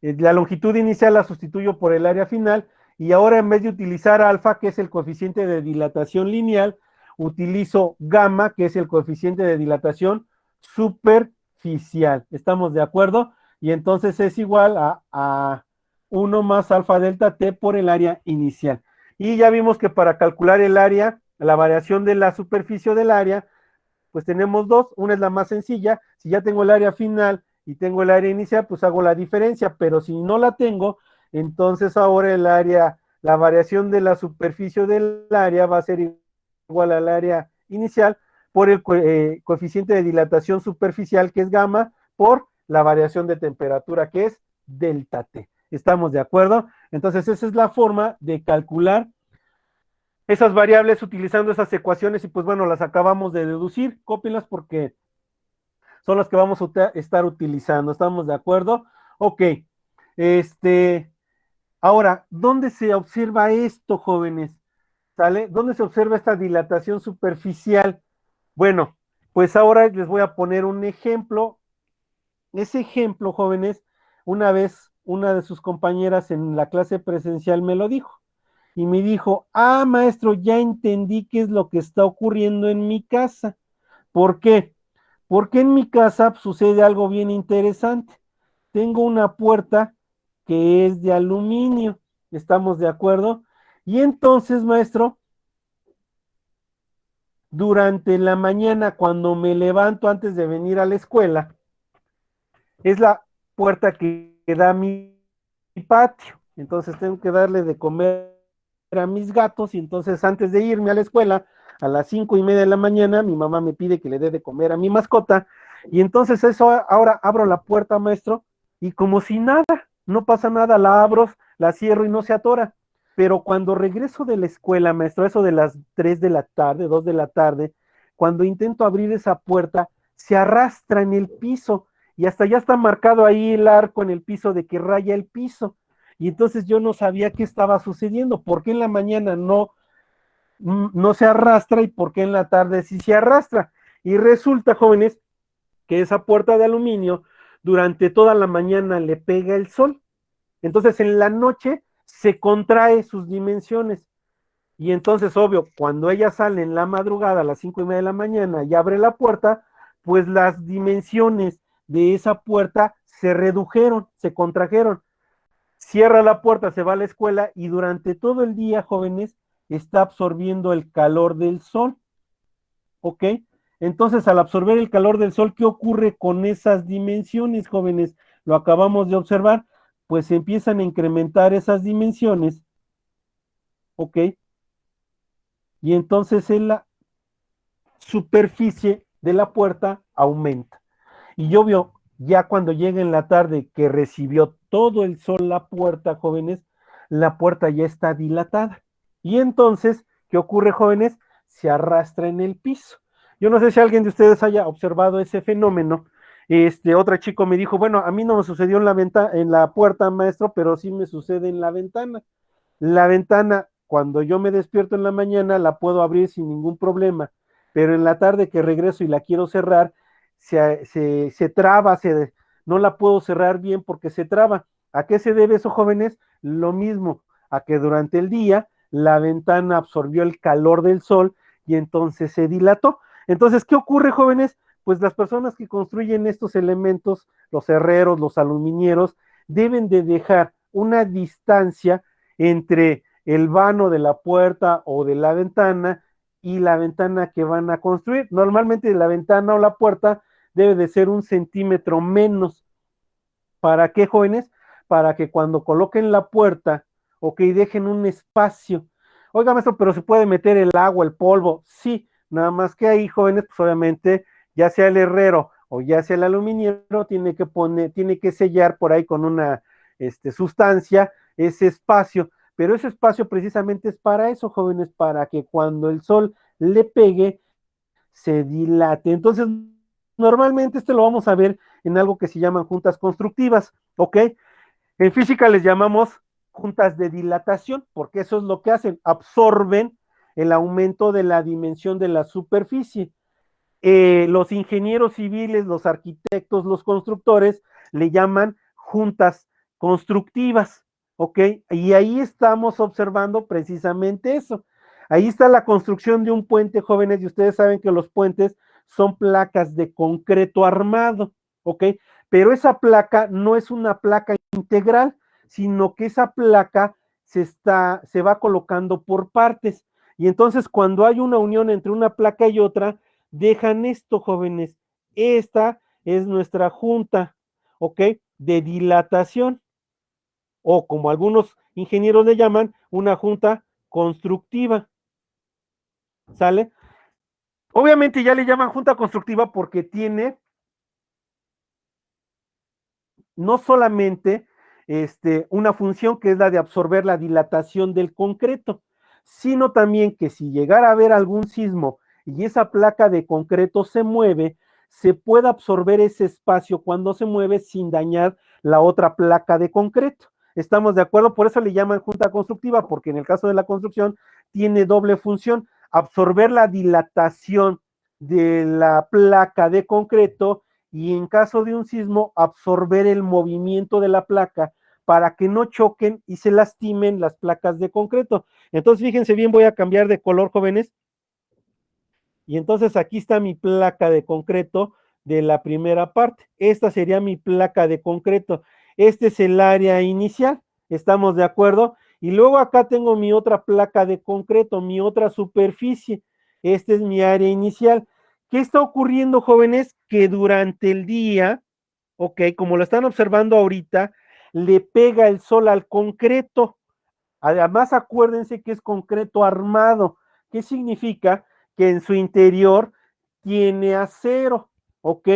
inicial la sustituyo por el área final, y ahora en vez de utilizar alfa, que es el coeficiente de dilatación lineal, utilizo gamma, que es el coeficiente de dilatación superficial. ¿Estamos de acuerdo? Y entonces es igual a 1 más alfa delta t por el área inicial. Y ya vimos que para calcular el área, la variación de la superficie del área, pues tenemos dos. Una es la más sencilla. Si ya tengo el área final y tengo el área inicial, pues hago la diferencia. Pero si no la tengo, entonces ahora la variación de la superficie del área va a ser igual al área inicial por el coeficiente de dilatación superficial, que es gamma, por la variación de temperatura, que es delta T. ¿Estamos de acuerdo? Entonces esa es la forma de calcular esas variables utilizando esas ecuaciones y pues bueno, las acabamos de deducir. Cópienlas porque son las que vamos a estar utilizando. ¿Estamos de acuerdo? Ok. Ahora, ¿dónde se observa esto, jóvenes? ¿Sale? ¿Dónde se observa esta dilatación superficial? Bueno, pues ahora les voy a poner un ejemplo. Ese ejemplo, jóvenes, una vez una de sus compañeras en la clase presencial me lo dijo. Y me dijo, maestro, ya entendí qué es lo que está ocurriendo en mi casa. ¿Por qué? Porque en mi casa sucede algo bien interesante. Tengo una puerta que es de aluminio, ¿estamos de acuerdo? Y entonces, maestro, durante la mañana cuando me levanto antes de venir a la escuela, es la puerta que da a mi patio. Entonces tengo que darle de comer a mis gatos y entonces antes de irme a la escuela, a las 5:30 de la mañana, mi mamá me pide que le dé de comer a mi mascota y entonces eso ahora abro la puerta, maestro, y como si nada, no pasa nada, la abro, la cierro y no se atora. Pero cuando regreso de la escuela, maestro, eso de las 3 de la tarde, 2 de la tarde, cuando intento abrir esa puerta, se arrastra en el piso y hasta ya está marcado ahí el arco en el piso de que raya el piso. Y entonces yo no sabía qué estaba sucediendo, por qué en la mañana no se arrastra y por qué en la tarde sí se arrastra. Y resulta, jóvenes, que esa puerta de aluminio durante toda la mañana le pega el sol. Entonces en la noche se contrae sus dimensiones. Y entonces, obvio, cuando ella sale en la madrugada a las 5:30 de la mañana y abre la puerta, pues las dimensiones de esa puerta se redujeron, se contrajeron. Cierra la puerta, se va a la escuela y durante todo el día, jóvenes, está absorbiendo el calor del sol, ¿ok? Entonces, al absorber el calor del sol, ¿qué ocurre con esas dimensiones, jóvenes? Lo acabamos de observar, pues empiezan a incrementar esas dimensiones, ¿ok? Y entonces la superficie de la puerta aumenta. Y yo veo, ya cuando llega en la tarde que recibió todo el sol la puerta, jóvenes, la puerta ya está dilatada. Y entonces, ¿qué ocurre, jóvenes? Se arrastra en el piso. Yo no sé si alguien de ustedes haya observado ese fenómeno. Otro chico me dijo, bueno, a mí no me sucedió en la puerta, maestro, pero sí me sucede en la ventana. La ventana, cuando yo me despierto en la mañana, la puedo abrir sin ningún problema, pero en la tarde que regreso y la quiero cerrar, se traba, no la puedo cerrar bien porque se traba. ¿A qué se debe eso, jóvenes? Lo mismo, a que durante el día la ventana absorbió el calor del sol y entonces se dilató. Entonces, ¿qué ocurre, jóvenes? Pues las personas que construyen estos elementos, los herreros, los aluminieros, deben de dejar una distancia entre el vano de la puerta o de la ventana y la ventana que van a construir. Normalmente la ventana o la puerta debe de ser 1 centímetro menos. ¿Para qué, jóvenes? Para que cuando coloquen la puerta, ok, dejen un espacio. Oiga, maestro, pero se puede meter el agua, el polvo. Sí, nada más que ahí, jóvenes, pues obviamente, ya sea el herrero o ya sea el aluminiero, tiene que sellar por ahí con una sustancia ese espacio. Pero ese espacio precisamente es para eso, jóvenes, para que cuando el sol le pegue, se dilate. Entonces, normalmente lo vamos a ver en algo que se llaman juntas constructivas, ¿ok? En física les llamamos juntas de dilatación, porque eso es lo que hacen, absorben el aumento de la dimensión de la superficie. Los ingenieros civiles, los arquitectos, los constructores le llaman juntas constructivas, ¿ok? Y ahí estamos observando precisamente eso. Ahí está la construcción de un puente, jóvenes, y ustedes saben que los puentes son placas de concreto armado, ¿ok? Pero esa placa no es una placa integral, sino que esa placa se va colocando por partes. Y entonces cuando hay una unión entre una placa y otra, dejan esto, jóvenes. Esta es nuestra junta, ¿ok? De dilatación, o como algunos ingenieros le llaman, una junta constructiva, ¿sale? Obviamente ya le llaman junta constructiva porque tiene no solamente una función que es la de absorber la dilatación del concreto, sino también que si llegara a haber algún sismo y esa placa de concreto se mueve, se puede absorber ese espacio cuando se mueve sin dañar la otra placa de concreto. ¿Estamos de acuerdo? Por eso le llaman junta constructiva, porque en el caso de la construcción tiene doble función, absorber la dilatación de la placa de concreto y en caso de un sismo absorber el movimiento de la placa para que no choquen y se lastimen las placas de concreto. Entonces, fíjense bien, voy a cambiar de color, jóvenes. Y entonces aquí está mi placa de concreto de la primera parte. Esta sería mi placa de concreto. Este es el área inicial, ¿estamos de acuerdo? Y luego acá tengo mi otra placa de concreto, mi otra superficie. Este es mi área inicial. ¿Qué está ocurriendo, jóvenes? Que durante el día, ok, como lo están observando ahorita, le pega el sol al concreto. Además, acuérdense que es concreto armado. ¿Qué significa? Que en su interior tiene acero, ¿ok?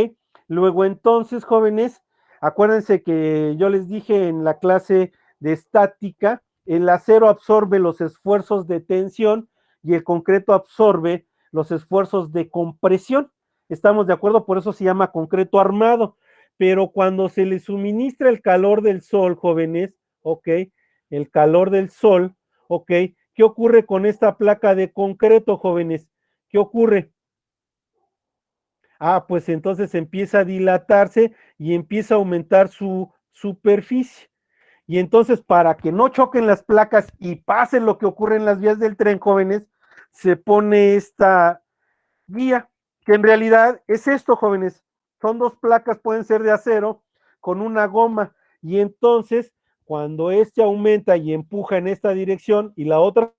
Luego entonces, jóvenes, acuérdense que yo les dije en la clase de estática, el acero absorbe los esfuerzos de tensión y el concreto absorbe los esfuerzos de compresión. ¿Estamos de acuerdo? Por eso se llama concreto armado. Pero cuando se le suministra el calor del sol, jóvenes, ¿ok? El calor del sol, ¿ok? ¿Qué ocurre con esta placa de concreto, jóvenes? ¿Qué ocurre? Ah, pues entonces empieza a dilatarse y empieza a aumentar su superficie. Y entonces, para que no choquen las placas y pase lo que ocurre en las vías del tren, jóvenes, se pone esta guía, que en realidad es esto, jóvenes. Son dos placas, pueden ser de acero, con una goma. Y entonces, cuando este aumenta y empuja en esta dirección y la otra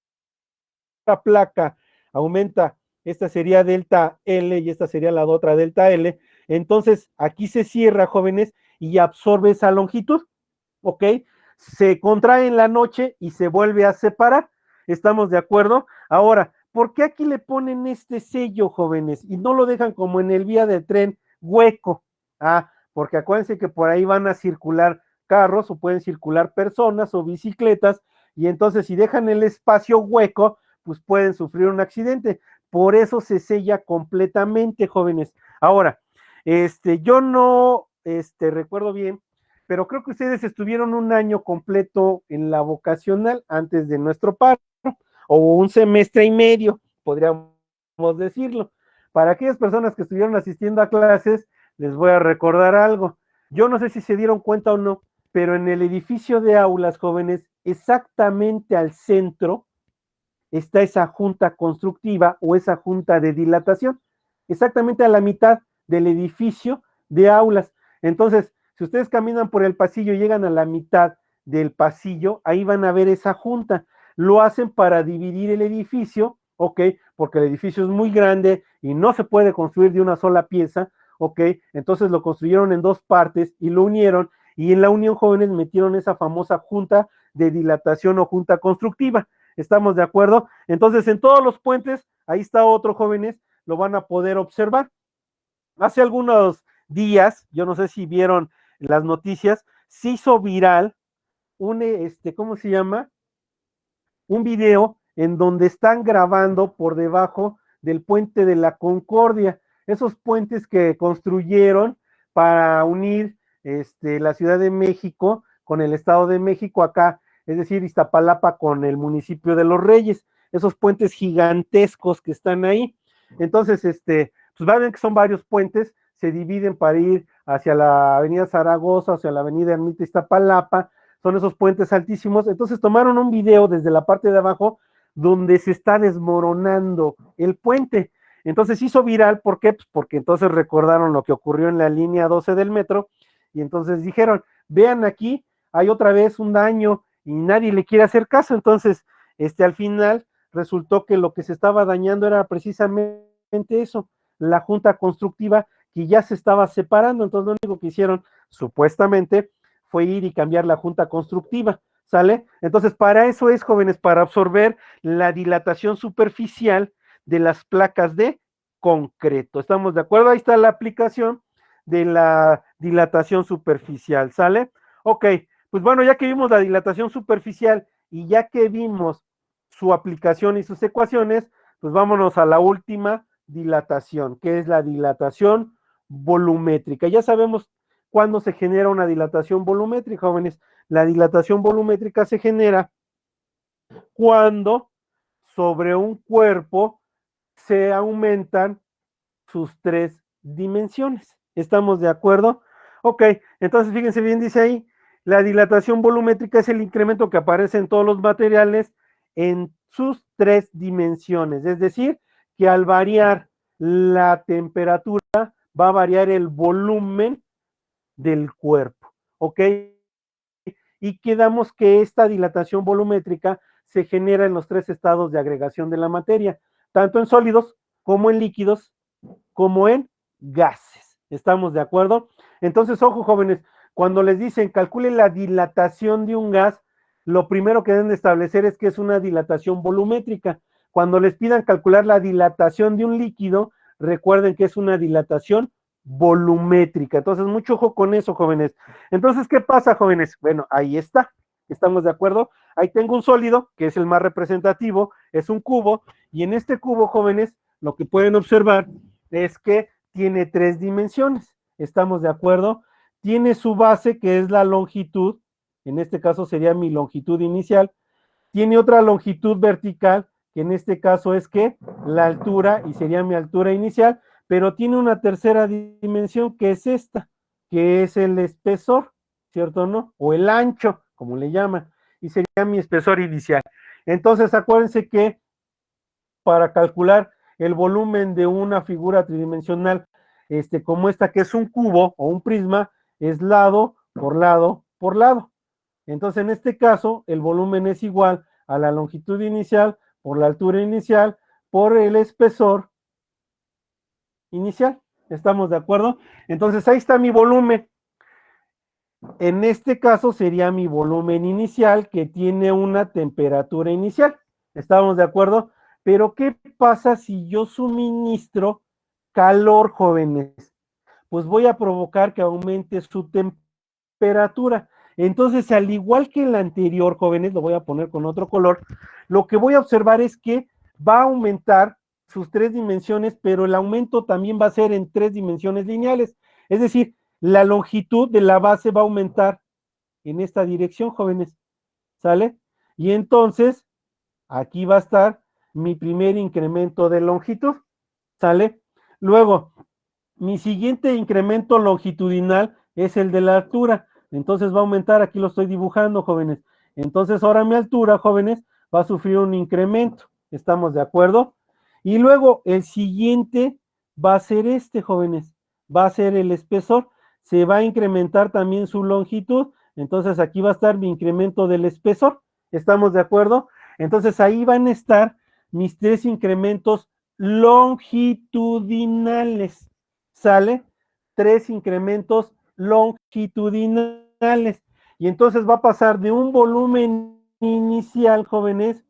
placa aumenta, esta sería delta L y esta sería la otra delta L, entonces aquí se cierra, jóvenes, y absorbe esa longitud, ¿ok? Se contrae en la noche y se vuelve a separar. ¿Estamos de acuerdo? Ahora, ¿por qué aquí le ponen este sello, jóvenes? Y no lo dejan como en el vía de tren hueco. Ah, porque acuérdense que por ahí van a circular carros o pueden circular personas o bicicletas y entonces si dejan el espacio hueco, pues pueden sufrir un accidente. Por eso se sella completamente, jóvenes. Ahora, yo no, recuerdo bien, pero creo que ustedes estuvieron un año completo en la vocacional antes de nuestro paro, o un semestre y medio, podríamos decirlo. Para aquellas personas que estuvieron asistiendo a clases, les voy a recordar algo. Yo no sé si se dieron cuenta o no, pero en el edificio de aulas, jóvenes, exactamente al centro está esa junta constructiva o esa junta de dilatación, exactamente a la mitad del edificio de aulas. Entonces, si ustedes caminan por el pasillo y llegan a la mitad del pasillo, ahí van a ver esa junta. Lo hacen para dividir el edificio, ¿ok? Porque el edificio es muy grande y no se puede construir de una sola pieza, ¿ok? Entonces lo construyeron en dos partes y lo unieron y en la unión, jóvenes, metieron esa famosa junta de dilatación o junta constructiva. ¿Estamos de acuerdo? Entonces, en todos los puentes, ahí está otro, jóvenes, lo van a poder observar. Hace algunos días, yo no sé si vieron las noticias, se hizo viral ¿cómo se llama? Un video en donde están grabando por debajo del puente de la Concordia, esos puentes que construyeron para unir la Ciudad de México con el Estado de México acá, es decir, Iztapalapa con el municipio de Los Reyes, esos puentes gigantescos que están ahí. Entonces, pues van a ver que son varios puentes, se dividen para ir hacia la avenida Zaragoza, hacia la avenida Ermita Iztapalapa, son esos puentes altísimos. Entonces tomaron un video desde la parte de abajo donde se está desmoronando el puente. Entonces hizo viral, ¿por qué? Pues porque entonces recordaron lo que ocurrió en la línea 12 del metro y entonces dijeron, vean aquí, hay otra vez un daño y nadie le quiere hacer caso. Entonces, al final resultó que lo que se estaba dañando era precisamente eso, la junta constructiva que ya se estaba separando. Entonces lo único que hicieron, supuestamente, fue ir y cambiar la junta constructiva, ¿sale? Entonces, para eso es, jóvenes, para absorber la dilatación superficial de las placas de concreto. ¿Estamos de acuerdo? Ahí está la aplicación de la dilatación superficial, ¿sale? Ok, pues bueno, ya que vimos la dilatación superficial y ya que vimos su aplicación y sus ecuaciones, pues vámonos a la última dilatación, que es la dilatación volumétrica. Ya sabemos cuándo se genera una dilatación volumétrica, jóvenes. La dilatación volumétrica se genera cuando sobre un cuerpo se aumentan sus tres dimensiones. ¿Estamos de acuerdo? Ok, entonces fíjense bien, dice ahí, la dilatación volumétrica es el incremento que aparece en todos los materiales en sus tres dimensiones, es decir, que al variar la temperatura, va a variar el volumen del cuerpo, ¿ok? Y quedamos que esta dilatación volumétrica se genera en los tres estados de agregación de la materia, tanto en sólidos como en líquidos, como en gases. ¿Estamos de acuerdo? Entonces, ojo, jóvenes, cuando les dicen calculen la dilatación de un gas, lo primero que deben de establecer es que es una dilatación volumétrica. Cuando les pidan calcular la dilatación de un líquido, recuerden que es una dilatación volumétrica. Entonces, mucho ojo con eso, jóvenes. Entonces, ¿qué pasa, jóvenes? Bueno, ahí está. ¿Estamos de acuerdo? Ahí tengo un sólido, que es el más representativo, es un cubo, y en este cubo, jóvenes, lo que pueden observar es que tiene tres dimensiones. ¿Estamos de acuerdo? Tiene su base, que es la longitud, en este caso sería mi longitud inicial. Tiene otra longitud vertical, que en este caso es que la altura, y sería mi altura inicial, pero tiene una tercera dimensión, que es esta, que es el espesor, ¿cierto o no? O el ancho, como le llaman, y sería mi espesor inicial. Entonces, acuérdense que para calcular el volumen de una figura tridimensional, como esta que es un cubo o un prisma, es lado por lado por lado. Entonces, en este caso, el volumen es igual a la longitud inicial por la altura inicial por el espesor inicial. ¿Estamos de acuerdo? Entonces, ahí está mi volumen. En este caso sería mi volumen inicial que tiene una temperatura inicial. ¿Estamos de acuerdo? Pero ¿qué pasa si yo suministro calor, jóvenes? Pues voy a provocar que aumente su temperatura. Entonces, al igual que el anterior, jóvenes, lo voy a poner con otro color, lo que voy a observar es que va a aumentar sus tres dimensiones, pero el aumento también va a ser en tres dimensiones lineales. Es decir, la longitud de la base va a aumentar en esta dirección, jóvenes. ¿Sale? Y entonces, aquí va a estar mi primer incremento de longitud. ¿Sale? Luego, mi siguiente incremento longitudinal es el de la altura. Entonces va a aumentar, aquí lo estoy dibujando, jóvenes. Entonces ahora mi altura, jóvenes, va a sufrir un incremento. ¿Estamos de acuerdo? Y luego el siguiente va a ser este, jóvenes. Va a ser el espesor. Se va a incrementar también su longitud. Entonces aquí va a estar mi incremento del espesor. ¿Estamos de acuerdo? Entonces ahí van a estar mis tres incrementos longitudinales. ¿Sale? Tres incrementos longitudinales. Y entonces va a pasar de un volumen inicial, jóvenes,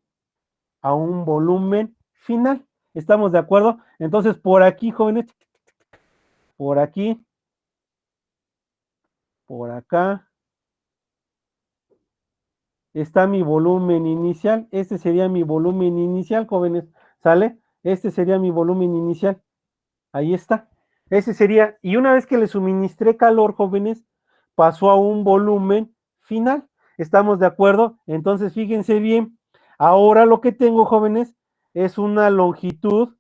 a un volumen final. ¿Estamos de acuerdo? Entonces, por aquí, jóvenes, por aquí, por acá, está mi volumen inicial. Este sería mi volumen inicial, jóvenes. ¿Sale? Este sería mi volumen inicial. Ahí está. Ese sería, y una vez que le suministré calor, jóvenes, pasó a un volumen final. ¿Estamos de acuerdo? Entonces, fíjense bien. Ahora lo que tengo, jóvenes, es una longitud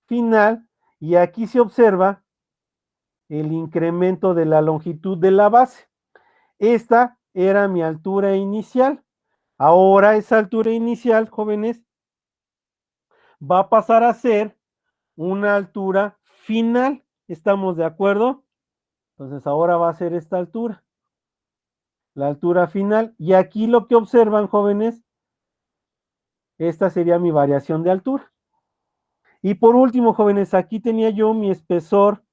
final y aquí se observa el incremento de la longitud de la base. Esta era mi altura inicial. Ahora esa altura inicial, jóvenes, va a pasar a ser una altura final. ¿Estamos de acuerdo? Entonces ahora va a ser esta altura, la altura final. Y aquí lo que observan, jóvenes, esta sería mi variación de altura. Y por último, jóvenes, aquí tenía yo mi espesor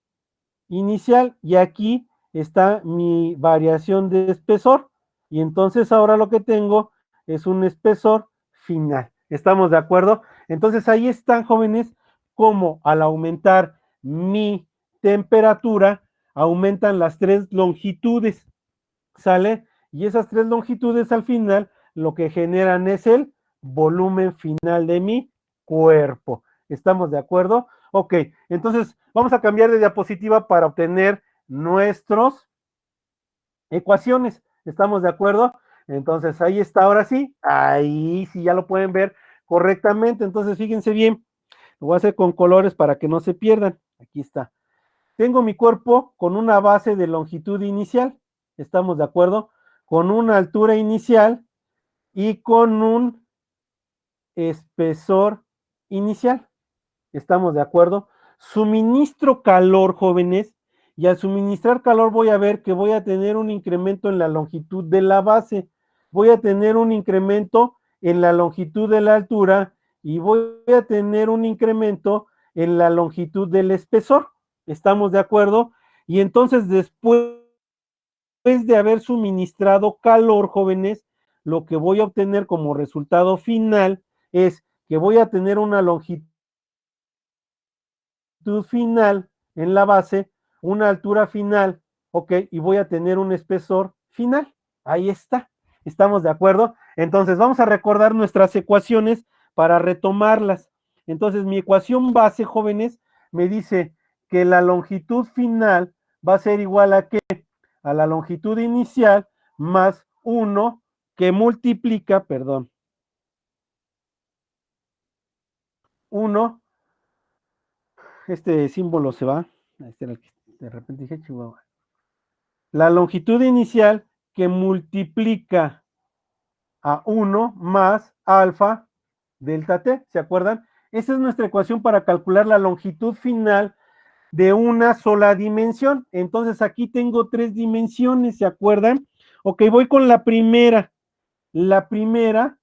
inicial y aquí está mi variación de espesor. Y entonces ahora lo que tengo es un espesor final. ¿Estamos de acuerdo? Entonces ahí están, jóvenes, como al aumentar mi temperatura, aumentan las tres longitudes. ¿Sale? Y esas tres longitudes al final lo que generan es el volumen final de mi cuerpo. ¿Estamos de acuerdo? Ok, entonces vamos a cambiar de diapositiva para obtener nuestras ecuaciones. ¿Estamos de acuerdo? Entonces ahí está, ahora sí, ahí sí ya lo pueden ver correctamente. Entonces fíjense bien, lo voy a hacer con colores para que no se pierdan. Aquí está. Tengo mi cuerpo con una base de longitud inicial, ¿estamos de acuerdo? Con una altura inicial y con un espesor inicial. ¿Estamos de acuerdo? Suministro calor, jóvenes, y al suministrar calor voy a ver que voy a tener un incremento en la longitud de la base, voy a tener un incremento en la longitud de la altura y voy a tener un incremento en la longitud del espesor. ¿Estamos de acuerdo? Y entonces después de haber suministrado calor, jóvenes, lo que voy a obtener como resultado final es que voy a tener una longitud final en la base, una altura final, ok, y voy a tener un espesor final. Ahí está. ¿Estamos de acuerdo? Entonces vamos a recordar nuestras ecuaciones para retomarlas. Entonces mi ecuación base, jóvenes, me dice que la longitud final va a ser igual a ¿qué? A la longitud inicial más 1 que multiplica, perdón, 1, este símbolo se va, este era el que de repente dije Chihuahua. La longitud inicial que multiplica a 1 más alfa delta t, ¿se acuerdan? Esa es nuestra ecuación para calcular la longitud final de una sola dimensión. Entonces aquí tengo 3 dimensiones, ¿se acuerdan? Ok, voy con la primera. La primera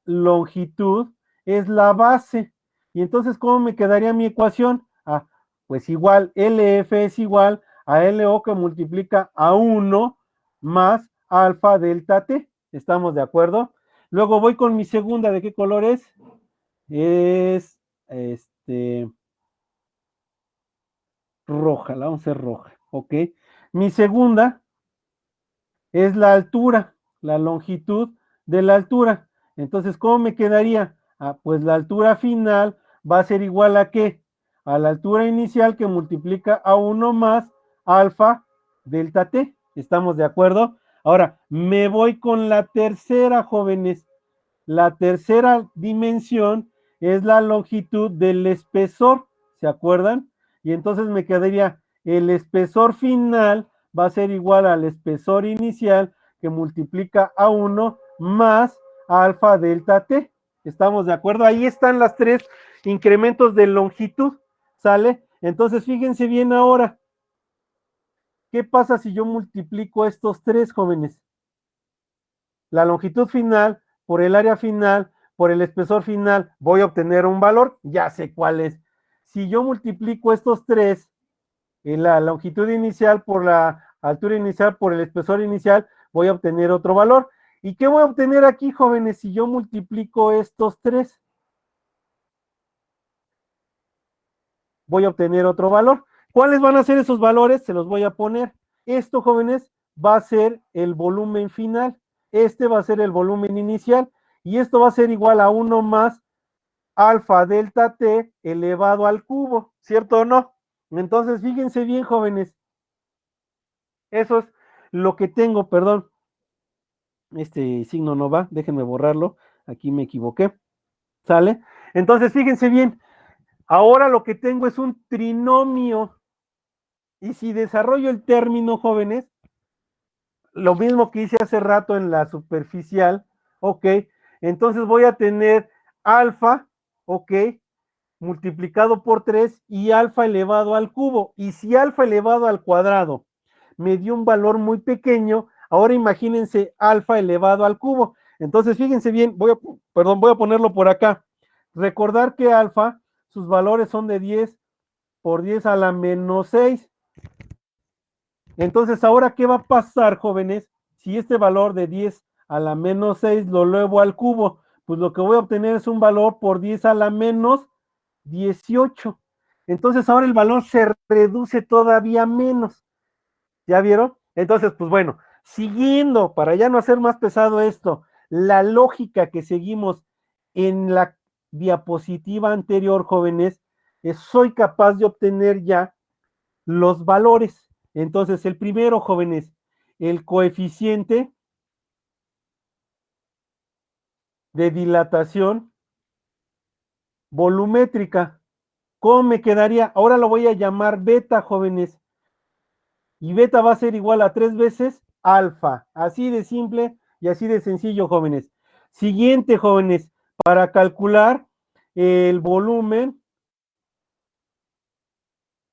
longitud es la base. Y entonces, ¿cómo me quedaría mi ecuación? Ah, pues igual, LF es igual a LO que multiplica a 1 más alfa delta T. ¿Estamos de acuerdo? Luego voy con mi segunda. ¿De qué color es? Es roja, la vamos a hacer roja, ¿ok? Mi segunda es la altura, la longitud de la altura. Entonces, ¿cómo me quedaría? Ah, pues la altura final va a ser igual a ¿qué? A la altura inicial que multiplica a 1 más alfa delta t. ¿Estamos de acuerdo? Ahora, me voy con la tercera, jóvenes. La tercera dimensión es la longitud del espesor, ¿se acuerdan? Y entonces me quedaría el espesor final va a ser igual al espesor inicial que multiplica a 1 más alfa delta t. ¿Estamos de acuerdo? Ahí están las 3 incrementos de longitud, ¿sale? Entonces fíjense bien ahora. ¿Qué pasa si yo multiplico estos 3, jóvenes? La longitud final por el área final por el espesor final, voy a obtener un valor, ya sé cuál es. Si yo multiplico estos 3, la longitud inicial por la altura inicial por el espesor inicial, voy a obtener otro valor. ¿Y qué voy a obtener aquí, jóvenes, si yo multiplico estos 3? Voy a obtener otro valor. ¿Cuáles van a ser esos valores? Se los voy a poner. Esto, jóvenes, va a ser el volumen final. Este va a ser el volumen inicial. Y esto va a ser igual a 1 más alfa delta t elevado al cubo, ¿cierto o no? Entonces, fíjense bien, jóvenes. Eso es lo que tengo, perdón. Este signo no va, déjenme borrarlo. Aquí me equivoqué. ¿Sale? Entonces, fíjense bien. Ahora lo que tengo es un trinomio. Y si desarrollo el término, jóvenes, lo mismo que hice hace rato en la superficial, ok, entonces voy a tener alfa, ok, multiplicado por 3 y alfa elevado al cubo. Y si alfa elevado al cuadrado me dio un valor muy pequeño, ahora imagínense alfa elevado al cubo. Entonces, fíjense bien, voy a ponerlo por acá. Recordar que alfa, sus valores son de 10 por 10 a la menos 6. Entonces, ahora, ¿qué va a pasar, jóvenes? Si este valor de 10 a la menos 6 lo elevo al cubo, pues lo que voy a obtener es un valor por 10 a la menos 18. Entonces, ahora el valor se reduce todavía menos. ¿Ya vieron? Entonces, pues bueno, siguiendo, para ya no hacer más pesado esto, la lógica que seguimos en la diapositiva anterior, jóvenes, soy capaz de obtener ya los valores. Entonces, el primero, jóvenes, el coeficiente de dilatación volumétrica. ¿Cómo me quedaría? Ahora lo voy a llamar beta, jóvenes. Y beta va a ser igual a 3 veces alfa. Así de simple y así de sencillo, jóvenes. Siguiente, jóvenes, para calcular el volumen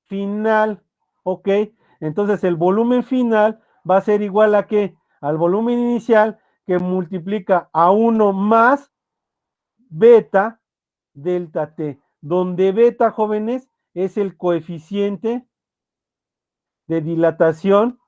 final, ¿ok? Entonces el volumen final va a ser igual a ¿qué? Al volumen inicial que multiplica a 1 más beta delta T, donde beta, jóvenes, es el coeficiente de dilatación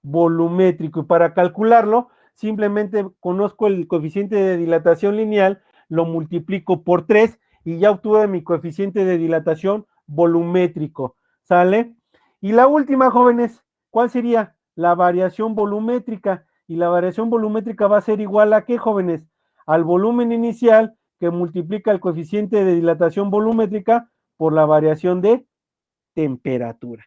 volumétrico. Y para calcularlo, simplemente conozco el coeficiente de dilatación lineal, lo multiplico por 3 y ya obtuve mi coeficiente de dilatación volumétrico. ¿Sale? Y la última, jóvenes, ¿cuál sería? La variación volumétrica. Y la variación volumétrica va a ser igual a ¿qué, jóvenes? Al volumen inicial que multiplica el coeficiente de dilatación volumétrica por la variación de temperatura.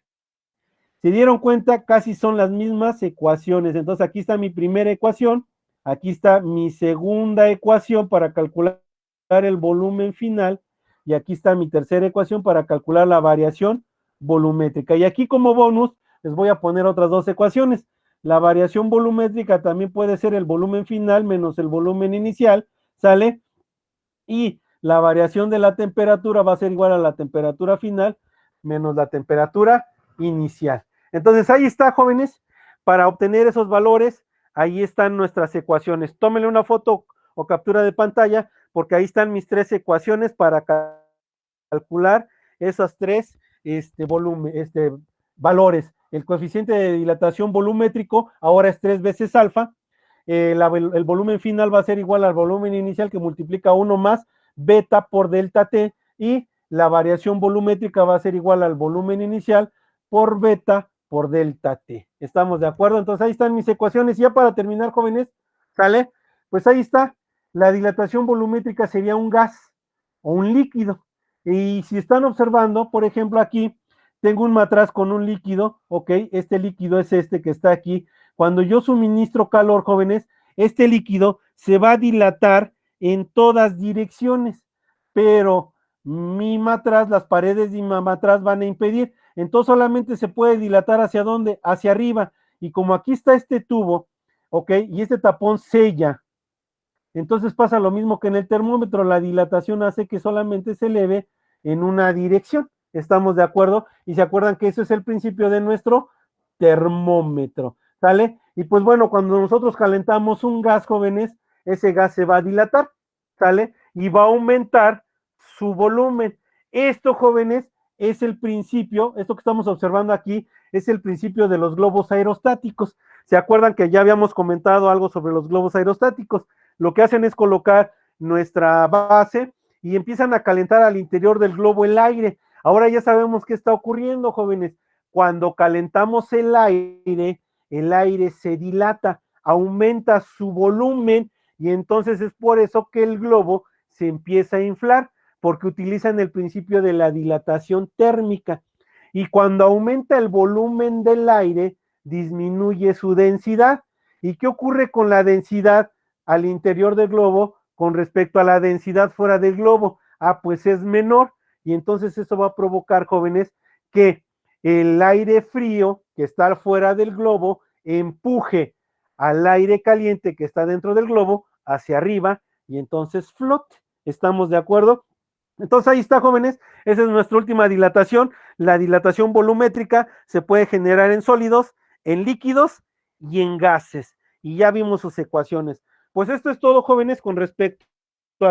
Se dieron cuenta, casi son las mismas ecuaciones. Entonces aquí está mi primera ecuación, aquí está mi segunda ecuación para calcular el volumen final y aquí está mi tercera ecuación para calcular la variación volumétrica. Y aquí como bonus les voy a poner otras dos ecuaciones. La variación volumétrica también puede ser el volumen final menos el volumen inicial, ¿sale? Y la variación de la temperatura va a ser igual a la temperatura final menos la temperatura inicial. Entonces ahí está, jóvenes, para obtener esos valores, ahí están nuestras ecuaciones. Tómenle una foto o captura de pantalla, porque ahí están mis tres ecuaciones para calcular esas tres valores. El coeficiente de dilatación volumétrico ahora es 3 veces alfa. El volumen final va a ser igual al volumen inicial que multiplica 1 más beta por delta T y la variación volumétrica va a ser igual al volumen inicial por beta por delta T. ¿Estamos de acuerdo? Entonces ahí están mis ecuaciones. Y ya para terminar, jóvenes, ¿sale? Pues ahí está. La dilatación volumétrica sería un gas o un líquido. Y si están observando, por ejemplo, aquí tengo un matraz con un líquido, ¿ok? Este líquido es este que está aquí. Cuando yo suministro calor, jóvenes, este líquido se va a dilatar en todas direcciones, pero mi matraz, las paredes de mi matraz van a impedir. Entonces solamente se puede dilatar hacia dónde, hacia arriba. Y como aquí está este tubo, ¿ok? Y este tapón sella. Entonces pasa lo mismo que en el termómetro, la dilatación hace que solamente se eleve en una dirección. ¿Estamos de acuerdo? Y se acuerdan que eso es el principio de nuestro termómetro, ¿sale? Y pues bueno, cuando nosotros calentamos un gas, jóvenes, ese gas se va a dilatar, ¿sale? Y va a aumentar su volumen. Esto, jóvenes, es el principio, esto que estamos observando aquí, es el principio de los globos aerostáticos. ¿Se acuerdan que ya habíamos comentado algo sobre los globos aerostáticos? Lo que hacen es colocar nuestra base y empiezan a calentar al interior del globo el aire. Ahora ya sabemos qué está ocurriendo, jóvenes. Cuando calentamos el aire se dilata, aumenta su volumen y entonces es por eso que el globo se empieza a inflar, porque utilizan el principio de la dilatación térmica. Y cuando aumenta el volumen del aire, disminuye su densidad. ¿Y qué ocurre con la densidad al interior del globo con respecto a la densidad fuera del globo? Ah, pues es menor. Y entonces eso va a provocar, jóvenes, que el aire frío que está fuera del globo empuje al aire caliente que está dentro del globo hacia arriba y entonces flote. ¿Estamos de acuerdo? Entonces ahí está, jóvenes, esa es nuestra última dilatación. La dilatación volumétrica se puede generar en sólidos, en líquidos y en gases. Y ya vimos sus ecuaciones. Pues esto es todo, jóvenes, con respecto